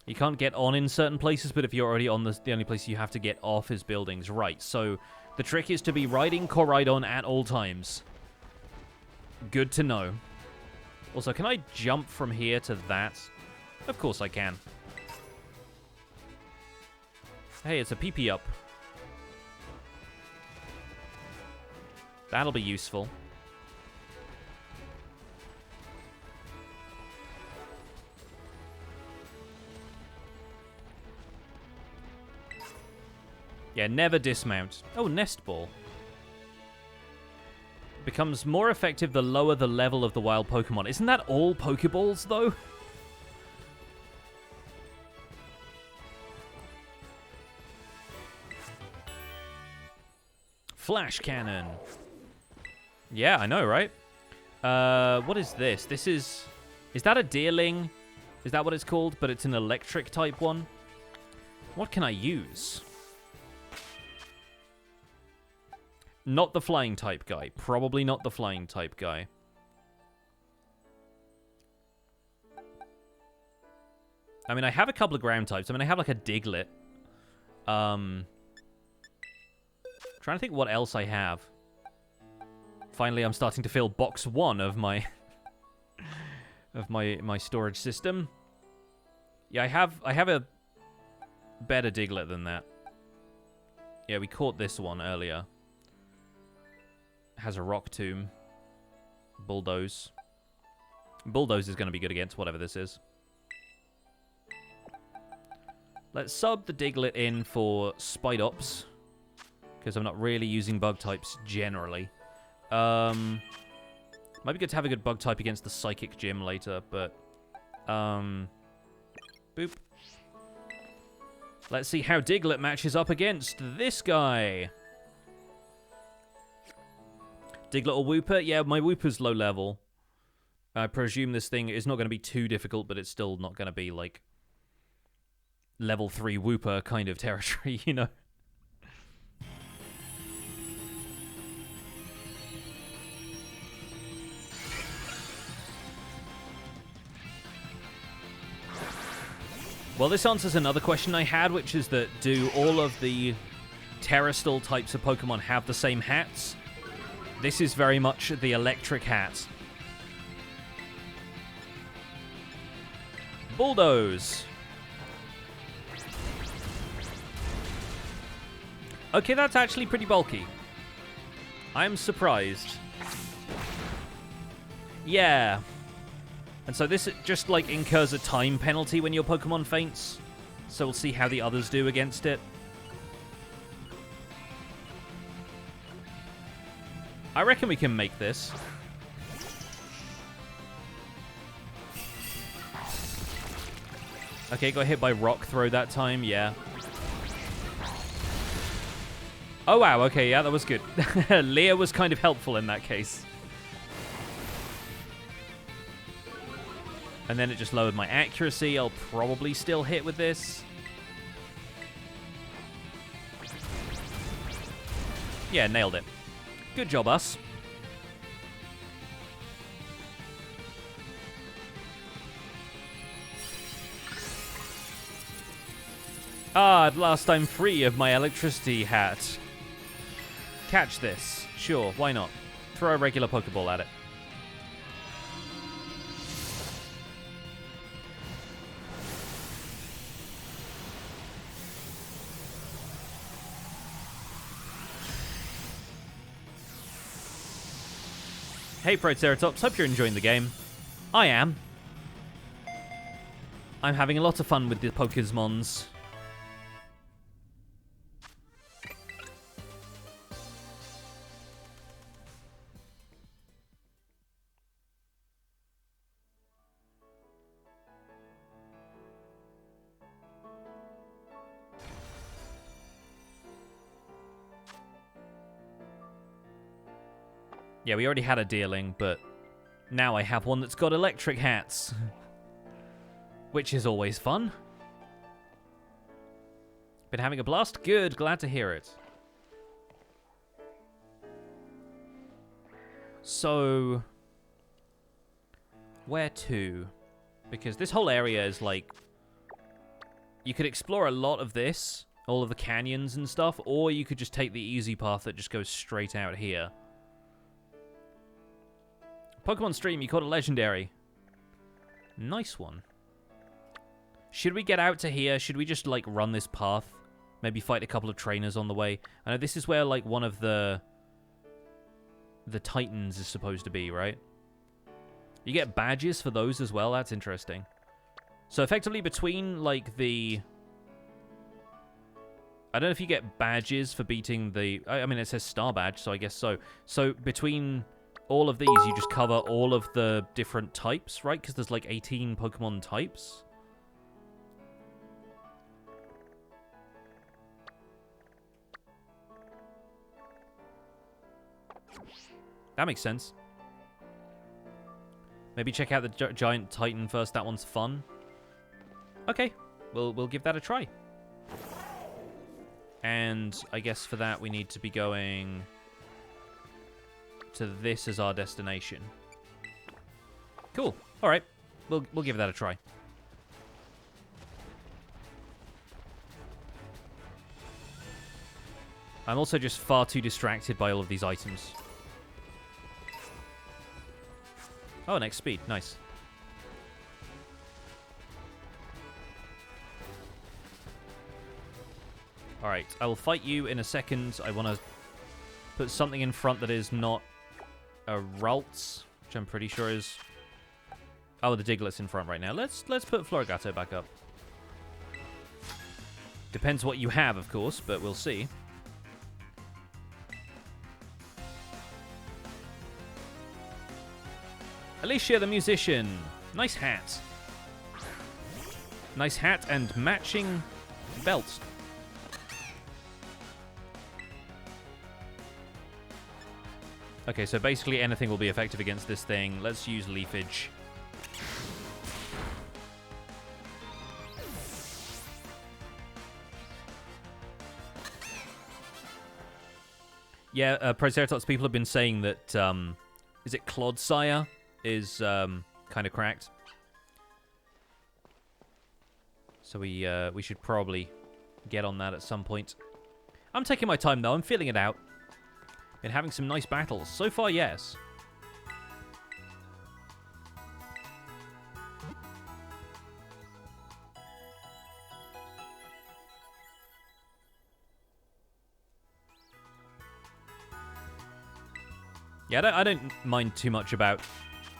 You can't get on in certain places, but if you're already on, the only place you have to get off is buildings. Right, so the trick is to be riding Koraidon at all times. Good to know. Also, can I jump from here to that? Of course I can. Hey, it's a PP up. That'll be useful. Yeah, never dismount. Oh, Nest Ball. Becomes more effective the lower the level of the wild Pokemon. Isn't that all Pokeballs, though? Flash Cannon. Yeah, I know, right? What is this? This is... Is that a Deerling? Is that what it's called? But it's an electric type one. What can I use? Not the flying type guy. Probably not the flying type guy. I mean, I have a couple of ground types. I mean, I have like a Diglett. Trying to think what else I have. Finally, I'm starting to fill box 1 of my my storage system. Yeah, I have a better Diglett than that. Yeah, we caught this one earlier. Has a Rock Tomb. Bulldoze. Bulldoze is going to be good against whatever this is. Let's sub the Diglett in for Spidops, because I'm not really using bug types generally. Might be good to have a good bug type against the Psychic Gym later, but... Boop. Let's see how Diglett matches up against this guy. Diglett or Wooper? Yeah, my Wooper's low level. I presume this thing is not going to be too difficult, but it's still not going to be, like, level 3 Wooper kind of territory, you know? Well, this answers another question I had, which is that do all of the Terrestrial types of Pokemon have the same hats? This is very much the electric hat. Bulldoze. Okay, that's actually pretty bulky. I'm surprised. Yeah. And so this just, like, incurs a time penalty when your Pokemon faints. So we'll see how the others do against it. I reckon we can make this. Okay, got hit by rock throw that time, yeah. Oh, wow, okay, yeah, that was good. Leah was kind of helpful in that case. And then it just lowered my accuracy. I'll probably still hit with this. Yeah, nailed it. Good job, us. Ah, at last I'm free of my electricity hat. Catch this. Sure, why not? Throw a regular Pokeball at it. Hey Proceratops, hope you're enjoying the game. I am. I'm having a lot of fun with the Pokemons. Yeah, we already had a dealing, but now I have one that's got electric hats. Which is always fun. Been having a blast? Good, glad to hear it. So, where to? Because this whole area is like... You could explore a lot of this, all of the canyons and stuff, or you could just take the easy path that just goes straight out here. Pokemon stream, you caught a legendary. Nice one. Should we get out to here? Should we just, like, run this path? Maybe fight a couple of trainers on the way? I know this is where, like, one of the Titans is supposed to be, right? You get badges for those as well? That's interesting. So, effectively, between, like, the... I don't know if you get badges for beating the... I mean, it says star badge, so I guess so. So, between... all of these, you just cover all of the different types, right? Because there's like 18 Pokemon types. That makes sense. Maybe check out the Giant Titan first. That one's fun. Okay, we'll give that a try. And I guess for that we need to be going... to this as our destination. Cool. All right. We'll give that a try. I'm also just far too distracted by all of these items. Oh, next speed. Nice. All right. I will fight you in a second. I want to put something in front that is not a Ralts, which I'm pretty sure is... Oh, the Diglett's in front right now. Let's put Florigato back up. Depends what you have, of course, but we'll see. Alicia the musician. Nice hat. Nice hat and matching belt. Okay, so basically anything will be effective against this thing. Let's use Leafage. Yeah, Proceratops people have been saying that, is it Clodsire is kind of cracked. So we should probably get on that at some point. I'm taking my time, though. I'm feeling it out. Been having some nice battles. So far, yes. Yeah, I don't mind too much about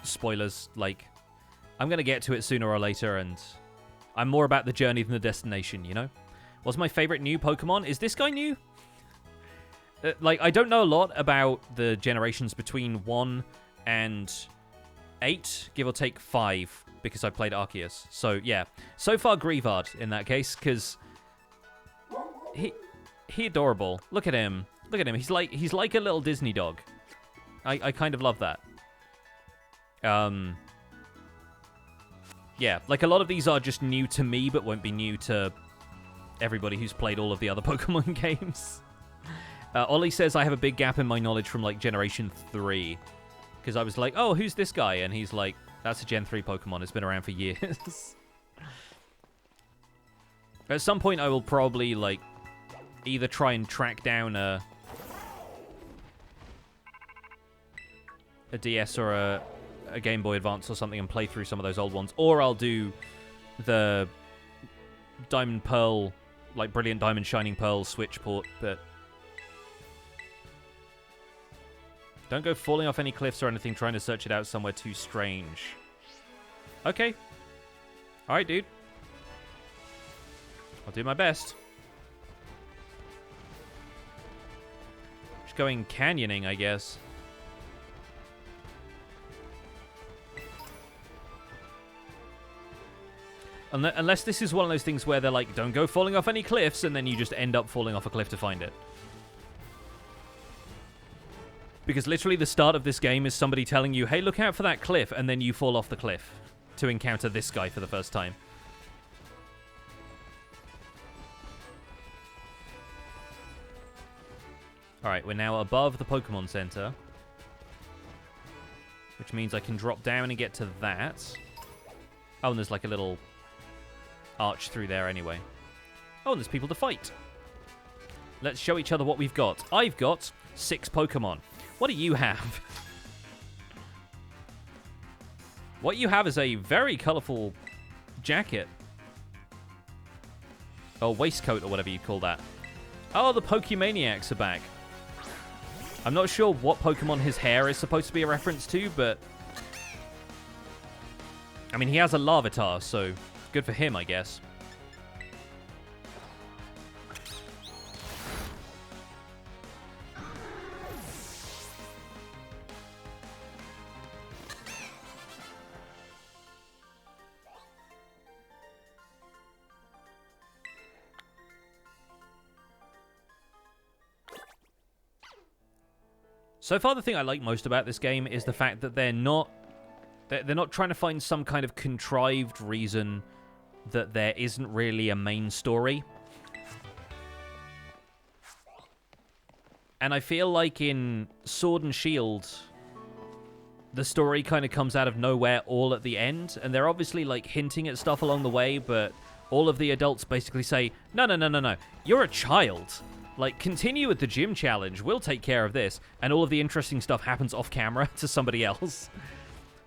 spoilers. Like, I'm going to get to it sooner or later, and I'm more about the journey than the destination, you know? What's my favorite new Pokemon? Is this guy new? Like, I don't know a lot about the generations between 1 and 8, give or take 5, because I played Arceus. So, yeah. So far, Grievard in that case, because he adorable. Look at him. Look at him. He's like a little Disney dog. I kind of love that. Yeah, like a lot of these are just new to me, but won't be new to everybody who's played all of the other Pokemon games. Ollie says I have a big gap in my knowledge from, like, Generation 3. Because I was like, oh, who's this guy? And he's like, that's a Gen 3 Pokemon. It's been around for years. At some point, I will probably, like, either try and track down a DS or a Game Boy Advance or something and play through some of those old ones. Or I'll do the Diamond Pearl, like, Brilliant Diamond Shining Pearl Switch port, but don't go falling off any cliffs or anything trying to search it out somewhere too strange. Okay. Alright, dude. I'll do my best. Just going canyoning, I guess. Unless this is one of those things where they're like, don't go falling off any cliffs, and then you just end up falling off a cliff to find it. Because literally the start of this game is somebody telling you, hey, look out for that cliff, and then you fall off the cliff to encounter this guy for the first time. Alright, we're now above the Pokemon Center. Which means I can drop down and get to that. Oh, and there's like a little arch through there anyway. Oh, and there's people to fight. Let's show each other what we've got. I've got 6 Pokemon. What do you have? What you have is a very colorful jacket. Or waistcoat, or whatever you call that. Oh, the Pokemaniacs are back. I'm not sure what Pokemon his hair is supposed to be a reference to, but I mean, he has a Larvitar, so good for him, I guess. So far, the thing I like most about this game is the fact that they're not trying to find some kind of contrived reason that there isn't really a main story. And I feel like in Sword and Shield, the story kind of comes out of nowhere all at the end, and they're obviously like hinting at stuff along the way, but all of the adults basically say, no, you're a child. Like, continue with the gym challenge. We'll take care of this. And all of the interesting stuff happens off camera to somebody else.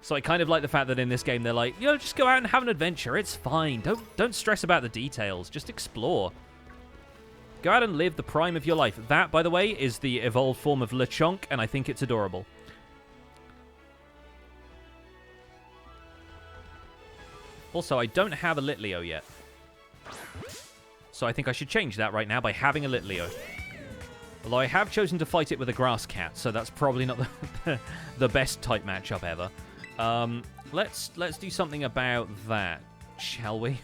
So I kind of like the fact that in this game they're like, you know, just go out and have an adventure. It's fine. Don't stress about the details. Just explore. Go out and live the prime of your life. That, by the way, is the evolved form of Lechonk, and I think it's adorable. Also, I don't have a Litleo yet. So I think I should change that right now by having a Litleo. Although I have chosen to fight it with a grass cat, so that's probably not the best type matchup ever. Let's do something about that, shall we?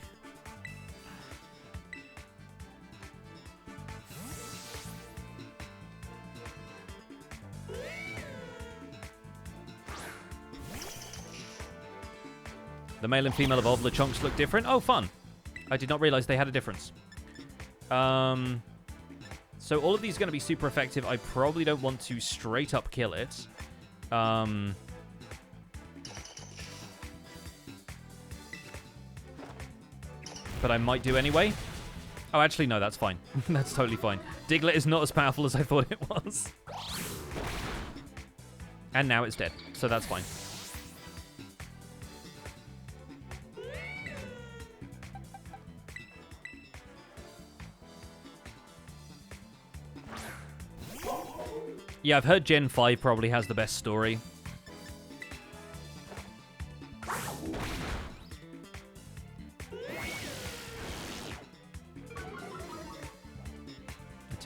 The male and female evolved Lechonks look different. Oh, fun. I did not realize they had a difference. So all of these are going to be super effective. I probably don't want to straight up kill it. But I might do anyway. Oh, actually, no, that's fine. That's totally fine. Diglett is not as powerful as I thought it was. And now it's dead, so that's fine. Yeah, I've heard Gen 5 probably has the best story.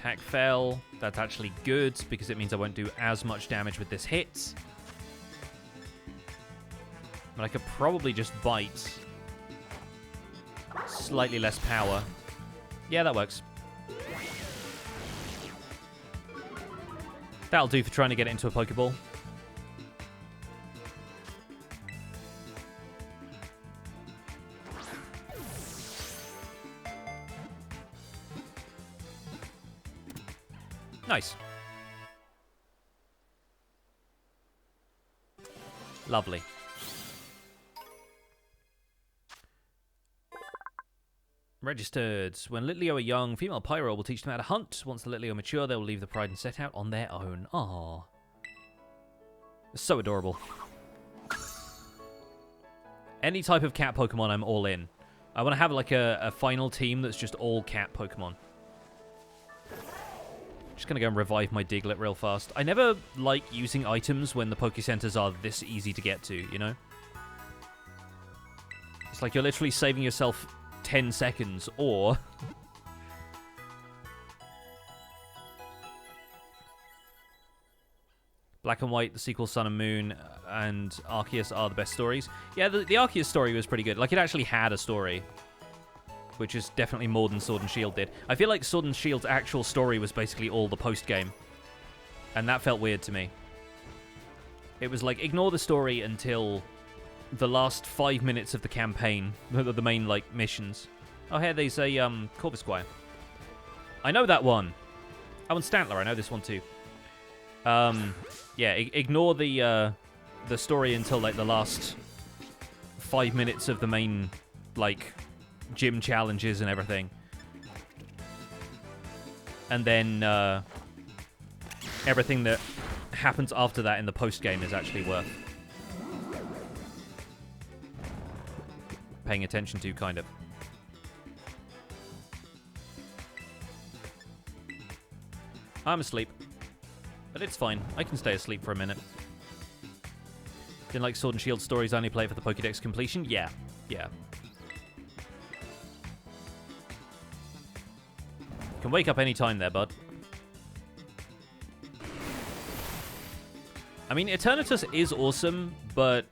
Attack fell. That's actually good, because it means I won't do as much damage with this hit. But I could probably just bite. Slightly less power. Yeah, that works. That'll do for trying to get it into a Pokeball. Nice. Lovely. Registered. When Litleo are young, female Pyro will teach them how to hunt. Once the Litleo mature, they will leave the pride and set out on their own. Aww. So adorable. Any type of cat Pokemon, I'm all in. I want to have like a final team that's just all cat Pokemon. Just gonna go and revive my Diglett real fast. I never like using items when the Pokécenters are this easy to get to, you know? It's like you're literally saving yourself 10 seconds, or... Black and White, the sequel Sun and Moon, and Arceus are the best stories. Yeah, the Arceus story was pretty good. Like, it actually had a story, which is definitely more than Sword and Shield did. I feel like Sword and Shield's actual story was basically all the post-game, and that felt weird to me. It was like, ignore the story until the last 5 minutes of the campaign, the main, like, missions. Oh, here, there's a, Corvisquire. I know that one. Oh, and Stantler, I know this one too. Yeah, ignore the story until, like, the last 5 minutes of the main, like, gym challenges and everything. And then, everything that happens after that in the post-game is actually worth paying attention to, kind of. I'm asleep. But it's fine. I can stay asleep for a minute. Didn't like Sword and Shield stories, I only play it for the Pokédex completion? Yeah. Yeah. Can wake up any time there, bud. I mean, Eternatus is awesome, but...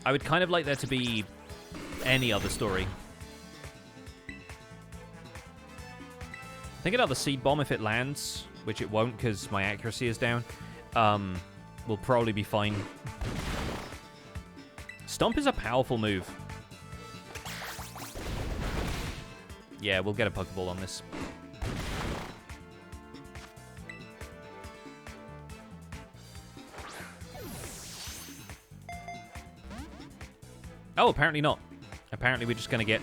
I would kind of like there to be any other story. Thinking about the Seed Bomb if it lands, which it won't because my accuracy is down, will probably be fine. Stomp is a powerful move. Yeah, we'll get a Pokeball on this. Oh, apparently not. Apparently we're just going to get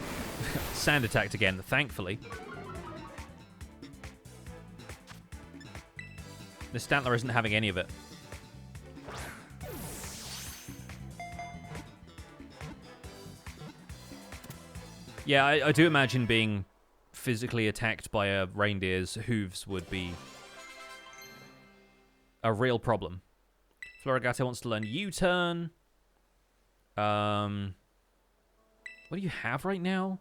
sand attacked again, thankfully. This Stantler isn't having any of it. Yeah, I do imagine being physically attacked by a reindeer's hooves would be a real problem. Floragato wants to learn U-turn. What do you have right now?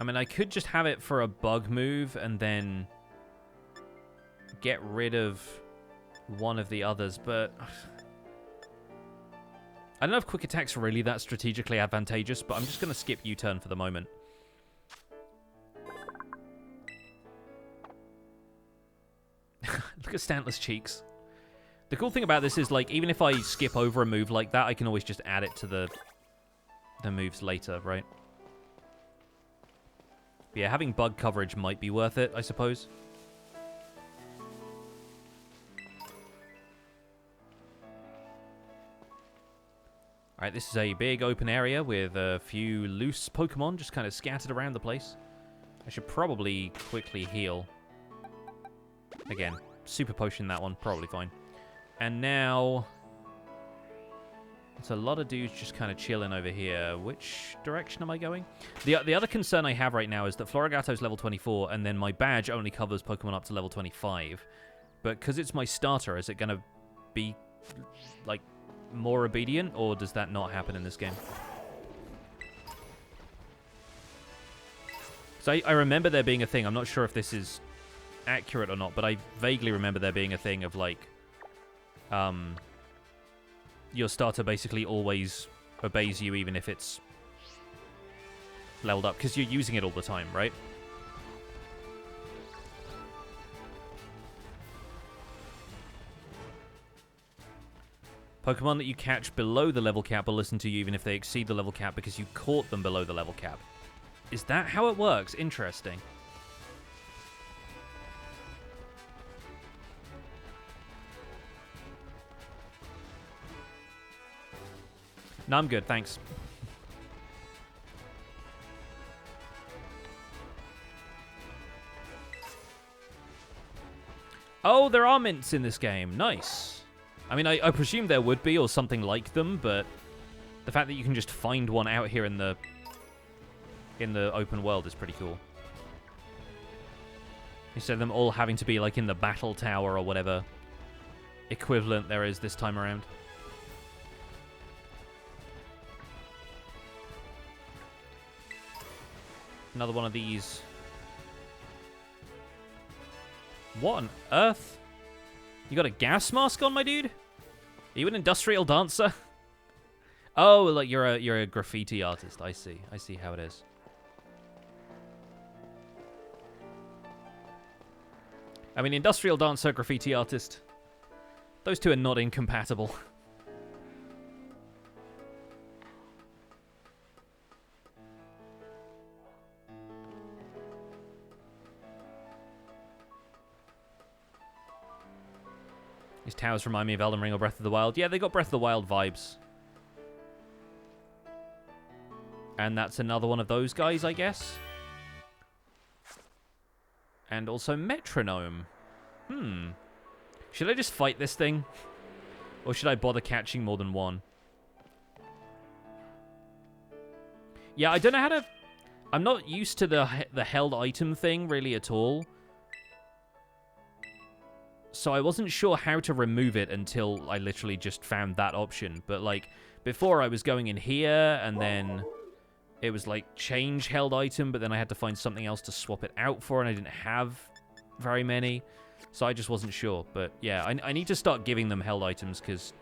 I mean, I could just have it for a bug move and then get rid of one of the others, but I don't know if Quick Attack's really that strategically advantageous, but I'm just going to skip U-turn for the moment. Look at Stantler's cheeks. The cool thing about this is, like, even if I skip over a move like that, I can always just add it to the moves later, right? But yeah, having bug coverage might be worth it, I suppose. Alright, this is a big open area with a few loose Pokemon just kind of scattered around the place. I should probably quickly heal. Again, Super Potion that one, probably fine. And now, it's a lot of dudes just kind of chilling over here. Which direction am I going? The other concern I have right now is that Floragato's level 24, and then my badge only covers Pokemon up to level 25. But because it's my starter, is it going to be, like, more obedient, or does that not happen in this game? So I remember there being a thing. I'm not sure if this is accurate or not, but I vaguely remember there being a thing of, like, your starter basically always obeys you even if it's leveled up, because you're using it all the time, right? Pokemon that you catch below the level cap will listen to you even if they exceed the level cap because you caught them below the level cap. Is that how it works? Interesting. No, I'm good, thanks. Oh, there are mints in this game. Nice. I mean, I presume there would be, or something like them, but the fact that you can just find one out here in the open world is pretty cool. Instead of them all having to be, like, in the battle tower or whatever equivalent there is this time around. Another one of these. What on earth? You got a gas mask on, my dude? Are you an industrial dancer? Oh, like you're a graffiti artist. I see. I see how it is. I mean, industrial dancer, graffiti artist. Those two are not incompatible. These towers remind me of Elden Ring or Breath of the Wild. Yeah, they got Breath of the Wild vibes. And that's another one of those guys, I guess. And also Metronome. Should I just fight this thing? Or should I bother catching more than one? Yeah, I don't know how to... I'm not used to the held item thing really at all. So I wasn't sure how to remove it until I literally just found that option. But, like, before I was going in here, and then it was, like, change held item, but then I had to find something else to swap it out for, and I didn't have very many. So I just wasn't sure. But, yeah, I need to start giving them held items, because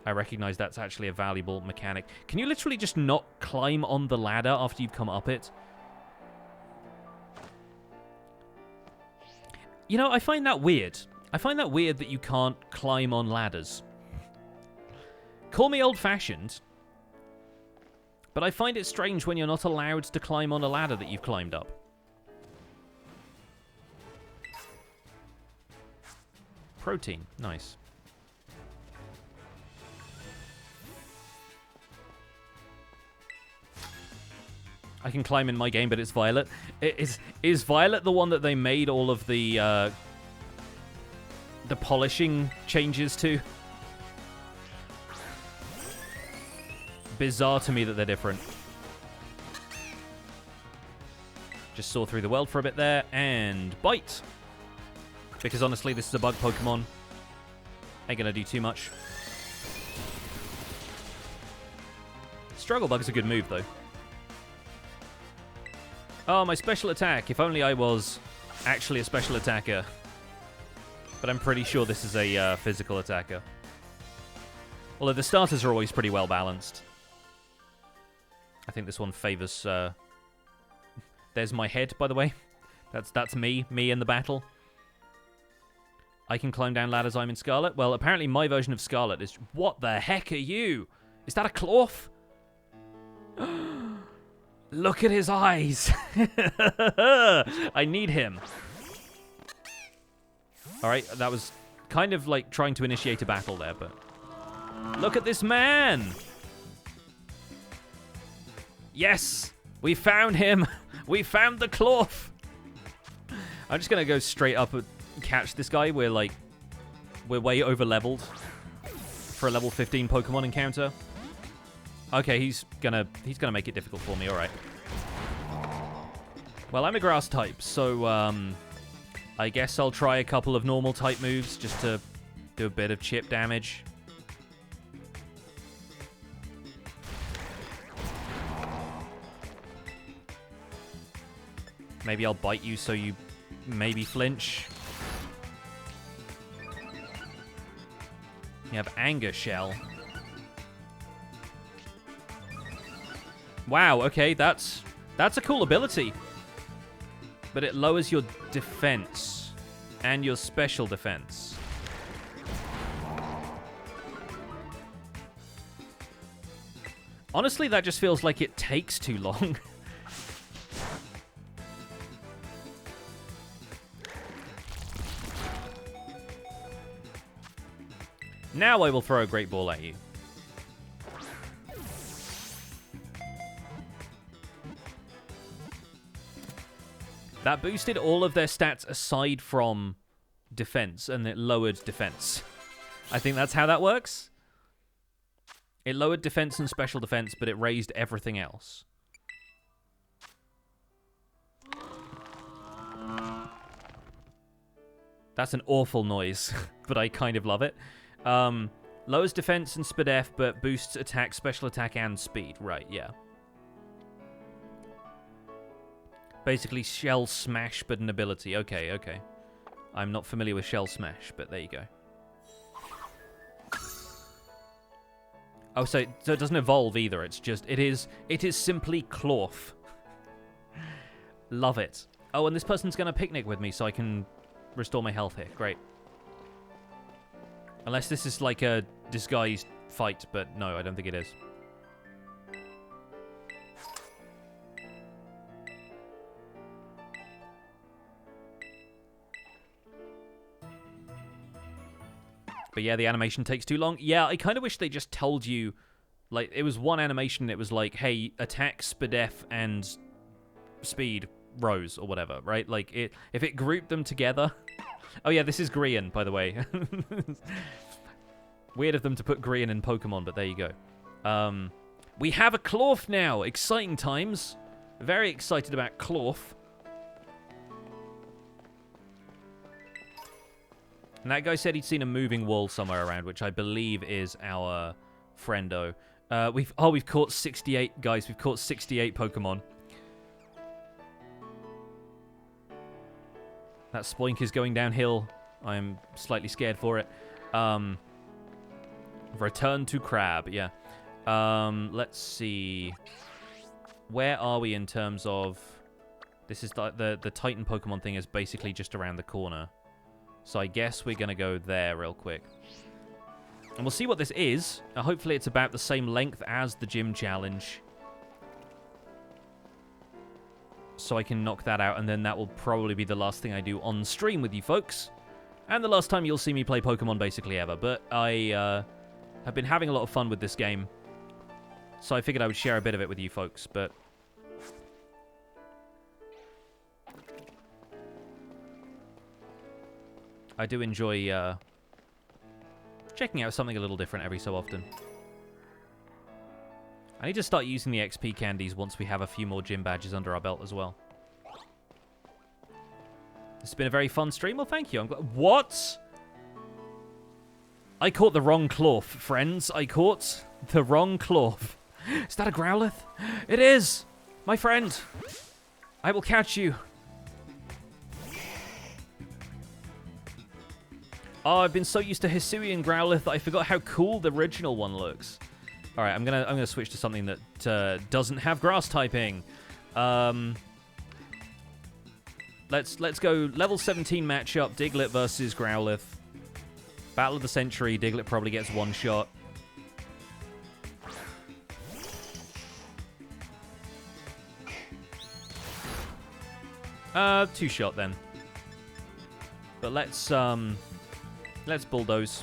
I recognize that's actually a valuable mechanic. Can you literally just not climb on the ladder after you've come up it? You know, I find that weird. I find that weird that you can't climb on ladders. Call me old-fashioned, but I find it strange when you're not allowed to climb on a ladder that you've climbed up. Protein. Nice. I can climb in my game, but it's Violet. Is Violet the one that they made all of the polishing changes to? Bizarre to me that they're different. Just saw through the world for a bit there, and bite. Because honestly, this is a bug Pokemon. Ain't gonna do too much. Struggle Bug is a good move, though. Oh, my special attack. If only I was actually a special attacker. But I'm pretty sure this is a physical attacker. Although the starters are always pretty well balanced. I think this one favors... There's my head, by the way. That's me in the battle. I can climb down ladders, I'm in Scarlet. Well, apparently my version of Scarlet is... What the heck are you? Is that a cloth? Look at his eyes. I need him. Alright, that was kind of like trying to initiate a battle there, but... Look at this man! Yes! We found him! We found the cloth! I'm just gonna go straight up and catch this guy. We're way over-leveled for a level 15 Pokemon encounter. Okay, he's gonna make it difficult for me, alright. Well, I'm a grass type, so, I guess I'll try a couple of normal type moves just to do a bit of chip damage. Maybe I'll bite you so you maybe flinch. You have Anger Shell. Wow, okay, that's a cool ability. But it lowers your defense and your special defense. Honestly, that just feels like it takes too long. Now I will throw a Great Ball at you. That boosted all of their stats aside from defense, and it lowered defense. I think that's how that works. It lowered defense and special defense, but it raised everything else. That's an awful noise, but I kind of love it. Lowers defense and SPDF, but boosts attack, special attack, and speed. Right, yeah. Basically, Shell Smash, but an ability. Okay, okay. I'm not familiar with Shell Smash, but there you go. Oh, so it doesn't evolve either. It's just, it is simply Clorf. Love it. Oh, and this person's going to picnic with me so I can restore my health here. Great. Unless this is like a disguised fight, but no, I don't think it is. But yeah, the animation takes too long. Yeah, I kind of wish they just told you, like, it was one animation, it was like, hey, attack, SPDF, and speed rose, or whatever, right? Like, if it grouped them together... Oh yeah, this is Grian, by the way. Weird of them to put Grian in Pokemon, but there you go. We have a Clorf now! Exciting times. Very excited about Clorf. And that guy said he'd seen a moving wall somewhere around, which I believe is our friendo. We've caught 68, guys. We've caught 68 Pokemon. That Spoink is going downhill. I'm slightly scared for it. Return to Crab, yeah. Let's see. Where are we in terms of... This is the Titan Pokemon thing is basically just around the corner. So I guess we're going to go there real quick. And we'll see what this is. Hopefully it's about the same length as the gym challenge. So I can knock that out, and then that will probably be the last thing I do on stream with you folks. And the last time you'll see me play Pokemon basically ever. But I have been having a lot of fun with this game. So I figured I would share a bit of it with you folks, but... I do enjoy checking out something a little different every so often. I need to start using the XP candies once we have a few more gym badges under our belt as well. It's been a very fun stream. Well, thank you. I'm glad. What? I caught the wrong Clorf, friends. I caught the wrong Clorf. Is that a Growlithe? It is! My friend! I will catch you. Oh, I've been so used to Hisuian Growlithe that I forgot how cool the original one looks. All right, I'm gonna switch to something that doesn't have grass typing. Let's go level 17 matchup: Diglett versus Growlithe. Battle of the Century. Diglett probably gets one shot. Two shot then. But let's bulldoze.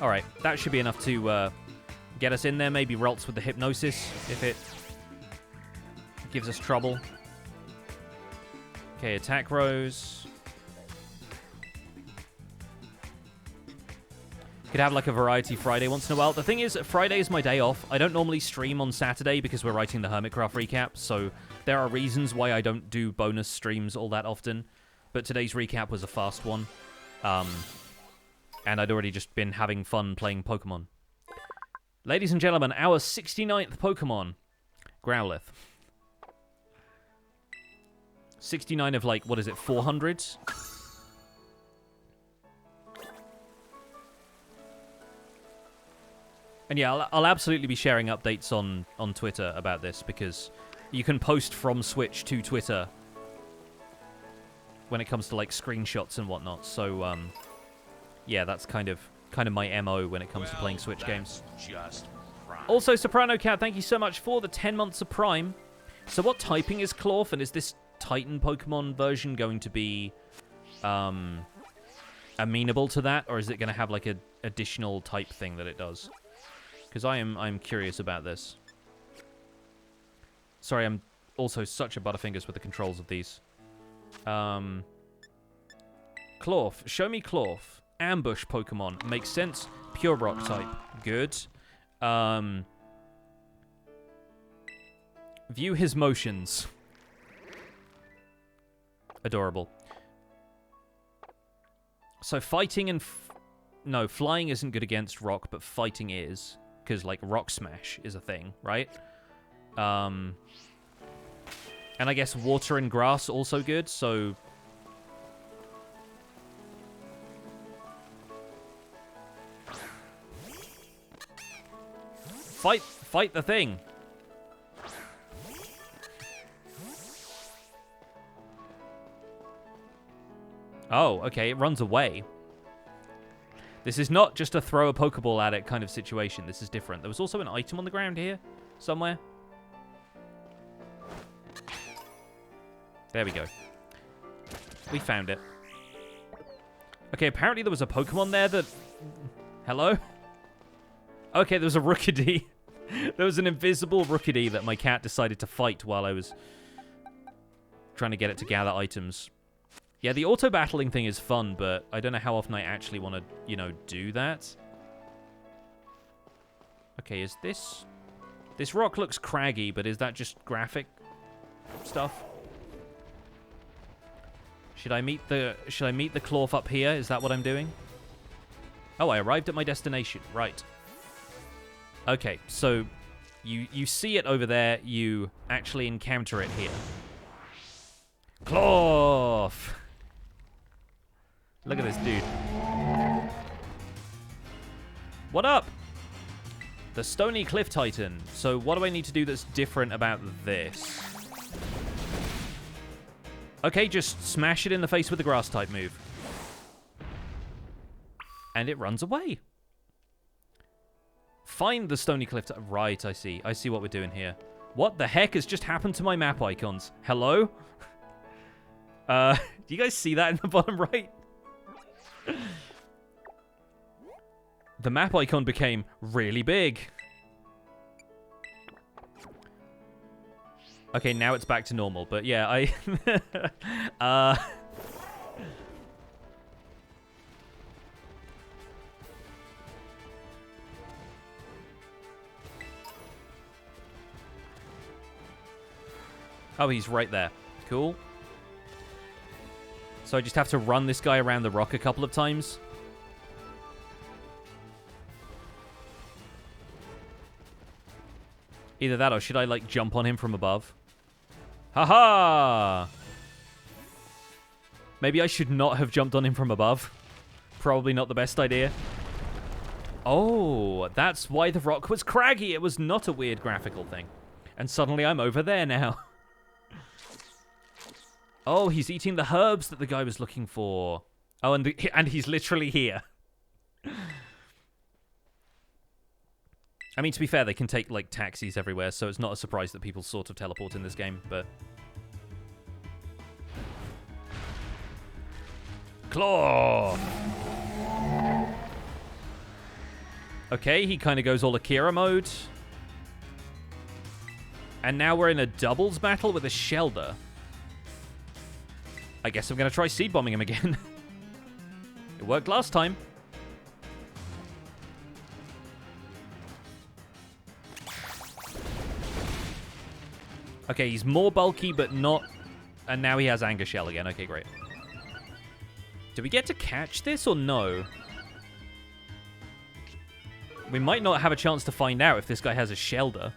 Alright, that should be enough to get us in there. Maybe Ralts with the Hypnosis, if it gives us trouble. Okay, attack rose. Could have like a variety Friday once in a while. The thing is, Friday is my day off. I don't normally stream on Saturday because we're writing the Hermitcraft recap, so there are reasons why I don't do bonus streams all that often. But today's recap was a fast one. And I'd already just been having fun playing Pokemon. Ladies and gentlemen, our 69th Pokemon. Growlithe. 69 of, like, what is it, 400? And yeah, I'll absolutely be sharing updates on Twitter about this, because you can post from Switch to Twitter when it comes to, like, screenshots and whatnot. So, yeah, that's kind of my MO when it comes to playing Switch games. Also, Soprano Cat, thank you so much for the 10 months of Prime. So what typing is Clorf, and is this Titan Pokemon version going to be amenable to that, or is it going to have, like, an additional type thing that it does? Because I'm curious about this. Sorry, I'm also such a butterfingers with the controls of these. Clorf. Show me Clorf. Ambush Pokemon. Makes sense. Pure Rock type. Good. View his motions. Adorable. So fighting and... no, flying isn't good against rock, but fighting is. Because, like, Rock Smash is a thing, right? And I guess water and grass also good, so... Fight the thing! Oh, okay, it runs away. This is not just a throw a Pokeball at it kind of situation. This is different. There was also an item on the ground here, somewhere. There we go. We found it. Okay, apparently there was a Pokemon there that... Hello? Okay, there was a Rookidee. There was an invisible Rookidee that my cat decided to fight while I was trying to get it to gather items. Yeah, the auto-battling thing is fun, but I don't know how often I actually want to, you know, do that. Okay, is this... This rock looks craggy, but is that just graphic stuff? Should I meet the Clorf up here? Is that what I'm doing? Oh, I arrived at my destination. Right. Okay, so you see it over there, you actually encounter it here. Clorf! Look at this dude. What up? The Stony Cliff Titan. So what do I need to do that's different about this? Okay, just smash it in the face with the grass type move. And it runs away. Find the Stony Cliff Titan. Right, I see. I see what we're doing here. What the heck has just happened to my map icons? Hello? Do you guys see that in the bottom right? The map icon became really big. Okay, now it's back to normal, but yeah, Oh, he's right there. Cool. So I just have to run this guy around the rock a couple of times. Either that or should I, like, jump on him from above? Haha! Maybe I should not have jumped on him from above. Probably not the best idea. Oh, that's why the rock was craggy. It was not a weird graphical thing. And suddenly I'm over there now. Oh, he's eating the herbs that the guy was looking for. Oh, and he's literally here. I mean, to be fair, they can take, like, taxis everywhere, so it's not a surprise that people sort of teleport in this game, but... Claw! Okay, he kind of goes all Akira mode. And now we're in a doubles battle with a Shelder. I guess I'm going to try seed bombing him again. It worked last time. Okay, he's more bulky, but not... And now he has Anger Shell again. Okay, great. Do we get to catch this or no? We might not have a chance to find out if this guy has a Shelder.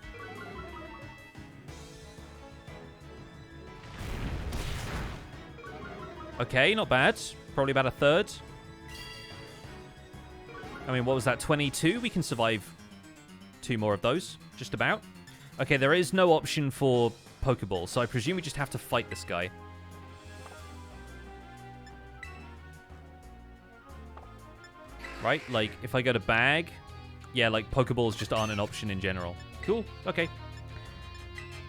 Okay, not bad. Probably about a third. I mean, what was that, 22? We can survive 2 more of those, just about. Okay, there is no option for Pokeball, so I presume we just have to fight this guy. Right, like, if I go to bag, yeah, like, Pokeballs just aren't an option in general. Cool, okay.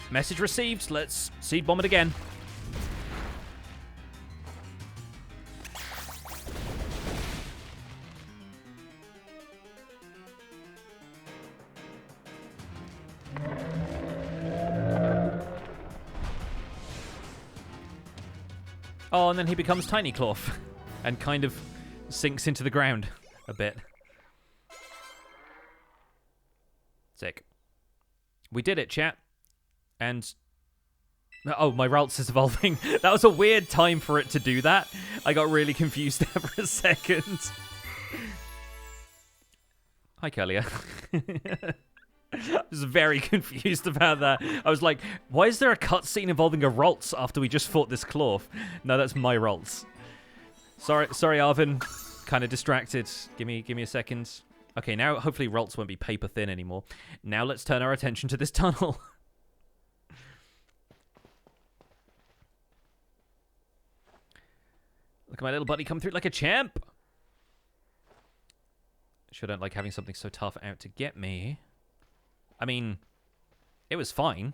Message received, let's Seed Bomb it again. Oh, and then he becomes Tiny Cloth and kind of sinks into the ground a bit. Sick. We did it, chat. And... oh, my Ralts is evolving. That was a weird time for it to do that. I got really confused there for a second. Hi, Kalia. I was very confused about that. I was like, why is there a cutscene involving a Ralts after we just fought this Cloth? No, that's my Ralts. Sorry, Arvin. Kind of distracted. Give me a second. Okay, now hopefully Ralts won't be paper thin anymore. Now let's turn our attention to this tunnel. Look at my little buddy come through like a champ. Sure don't like having something so tough out to get me. I mean, it was fine.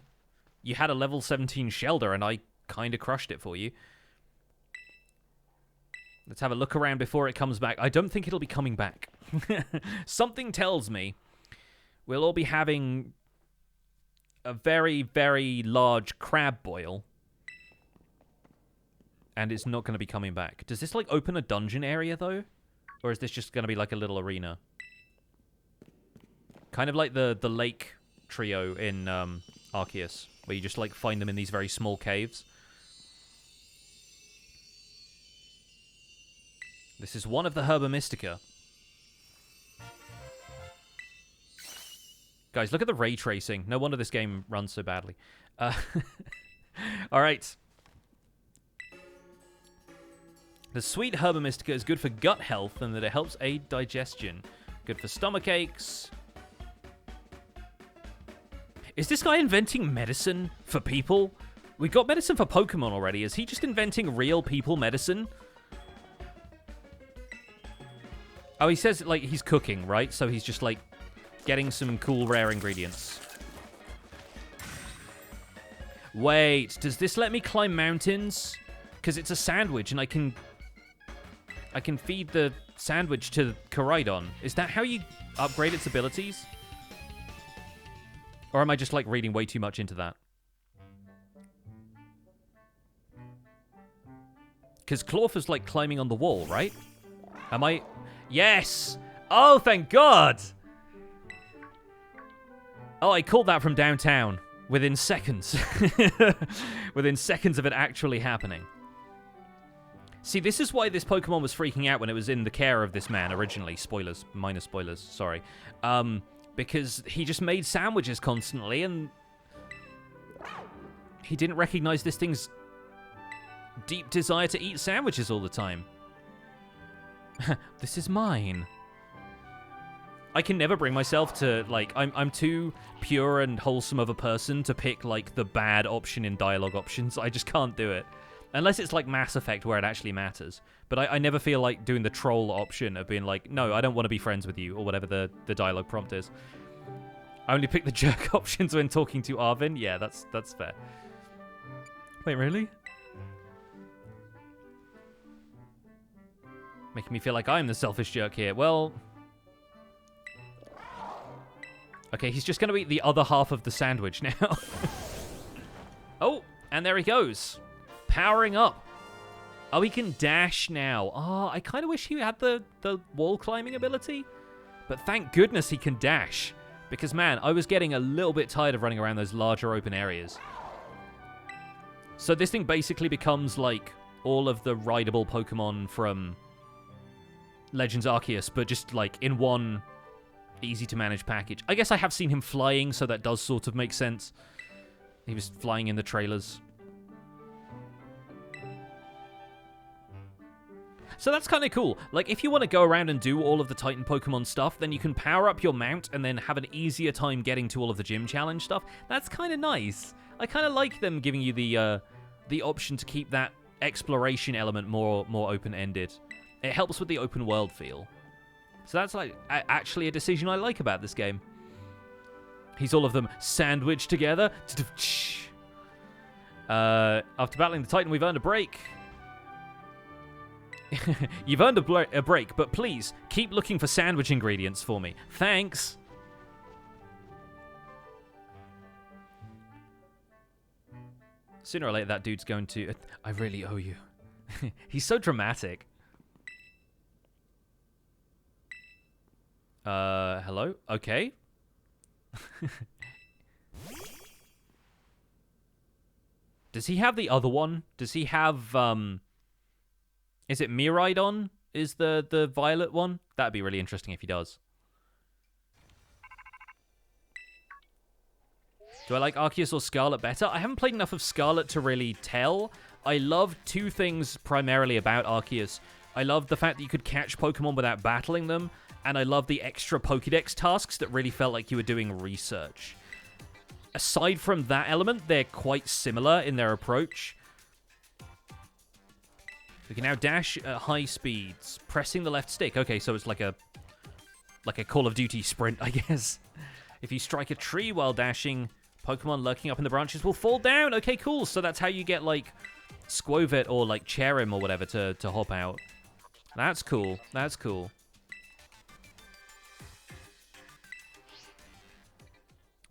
You had a level 17 Shelder, and I kind of crushed it for you. Let's have a look around before it comes back. I don't think it'll be coming back. Something tells me we'll all be having a very, very large crab boil. And it's not going to be coming back. Does this, like, open a dungeon area, though? Or is this just going to be, like, a little arena? Kind of like the lake trio in Arceus, where you just, like, find them in these very small caves. This is one of the Herba Mystica. Guys, look at the ray tracing. No wonder this game runs so badly. Alright. The sweet Herba Mystica is good for gut health and that it helps aid digestion. Good for stomach aches. Is this guy inventing medicine for people? We got medicine for Pokemon already. Is he just inventing real people medicine? Oh, he says, like, he's cooking, right? So he's just, like, getting some cool, rare ingredients. Wait, does this let me climb mountains? Because it's a sandwich, and I can feed the sandwich to Koraidon. Is that how you upgrade its abilities? Or am I just, like, reading way too much into that? Because Clorf is, like, climbing on the wall, right? Am I... Yes! Oh, thank God! Oh, I called that from downtown. Within seconds. Within seconds of it actually happening. See, this is why this Pokemon was freaking out when it was in the care of this man originally. Spoilers. Minor spoilers. Sorry. Because he just made sandwiches constantly, and he didn't recognize this thing's deep desire to eat sandwiches all the time. This is mine. I can never bring myself to, like, I'm too pure and wholesome of a person to pick, like, the bad option in dialogue options. I just can't do it. Unless it's like Mass Effect where it actually matters. But I never feel like doing the troll option of being like, no, I don't want to be friends with you, or whatever the dialogue prompt is. I only pick the jerk options when talking to Arvin. Yeah, that's fair. Wait, really? Making me feel like I'm the selfish jerk here. Well... Okay, he's just going to eat the other half of the sandwich now. Oh, and there he goes. Powering up. Oh, he can dash now. Oh, I kind of wish he had the wall climbing ability. But thank goodness he can dash. Because, man, I was getting a little bit tired of running around those larger open areas. So this thing basically becomes, like, all of the rideable Pokemon from Legends Arceus, but just, like, in one easy-to-manage package. I guess I have seen him flying, so that does sort of make sense. He was flying in the trailers. So that's kind of cool. Like, if you want to go around and do all of the Titan Pokemon stuff, then you can power up your mount and then have an easier time getting to all of the gym challenge stuff. That's kind of nice. I kind of like them giving you the option to keep that exploration element more open-ended. It helps with the open world feel. So that's like actually a decision I like about this game. He's all of them sandwiched together. After battling the Titan, we've earned a break. You've earned a break, but please keep looking for sandwich ingredients for me. Thanks. Sooner or later, that dude's going to... I really owe you. He's so dramatic. Hello? Okay. Does he have the other one? Does he have, Is it Miraidon? Is the violet one? That'd be really interesting if he does. Do I like Arceus or Scarlet better? I haven't played enough of Scarlet to really tell. I love two things primarily about Arceus. I love the fact that you could catch Pokemon without battling them, and I love the extra Pokédex tasks that really felt like you were doing research. Aside from that element, they're quite similar in their approach. We can now dash at high speeds, pressing the left stick. Okay, so it's like a Call of Duty sprint, I guess. If you strike a tree while dashing, Pokemon lurking up in the branches will fall down. Okay, cool. So that's how you get, like, Squovit or, like, Cherim or whatever to hop out. That's cool. That's cool.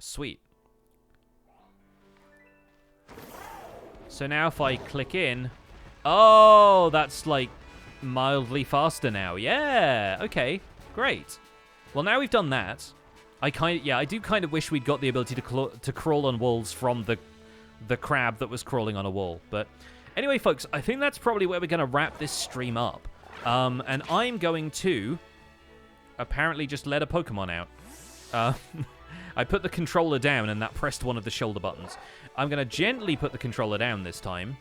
Sweet. So now if I click in... Oh, that's, like, mildly faster now. Yeah, okay, great. Well, now we've done that. I do kind of wish we'd got the ability to crawl on walls from the crab that was crawling on a wall. But anyway, folks, I think that's probably where we're going to wrap this stream up. And I'm going to apparently just let a Pokemon out. I put the controller down, and that pressed one of the shoulder buttons. I'm going to gently put the controller down this time.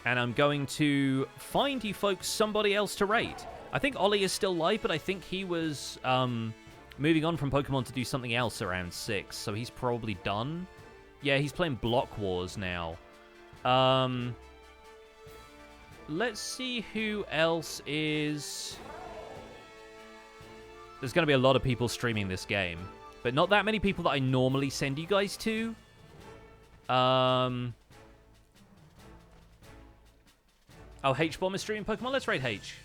And I'm going to find you folks somebody else to raid. I think Ollie is still live, but I think he was moving on from Pokemon to do something else around 6. So he's probably done. Yeah, he's playing Block Wars now. Let's see who else is... There's going to be a lot of people streaming this game. But not that many people that I normally send you guys to. Oh, H-Bomb is streaming Pokemon. Let's raid H.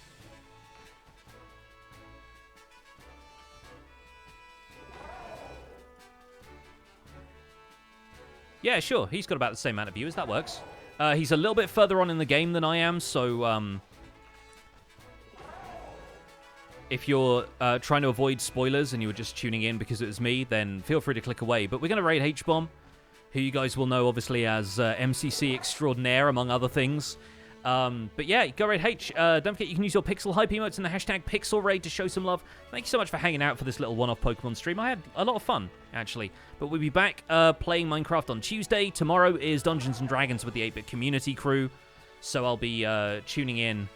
Yeah, sure. He's got about the same amount of viewers. That works. He's a little bit further on in the game than I am, so if you're trying to avoid spoilers and you were just tuning in because it was me, then feel free to click away. But we're going to raid H-Bomb, who you guys will know, obviously, as MCC Extraordinaire, among other things. But yeah, go raid H. Don't forget you can use your Pixel Hype emotes and the hashtag PixelRaid to show some love. Thank you so much for hanging out for this little one-off Pokemon stream. I had a lot of fun, actually. But we'll be back playing Minecraft on Tuesday. Tomorrow is Dungeons & Dragons with the 8-Bit Community crew. So I'll be tuning in.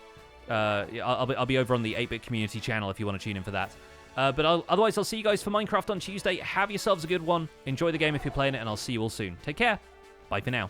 I'll be over on the 8-Bit Community channel if you want to tune in for that. But otherwise, I'll see you guys for Minecraft on Tuesday. Have yourselves a good one. Enjoy the game if you're playing it, and I'll see you all soon. Take care. Bye for now.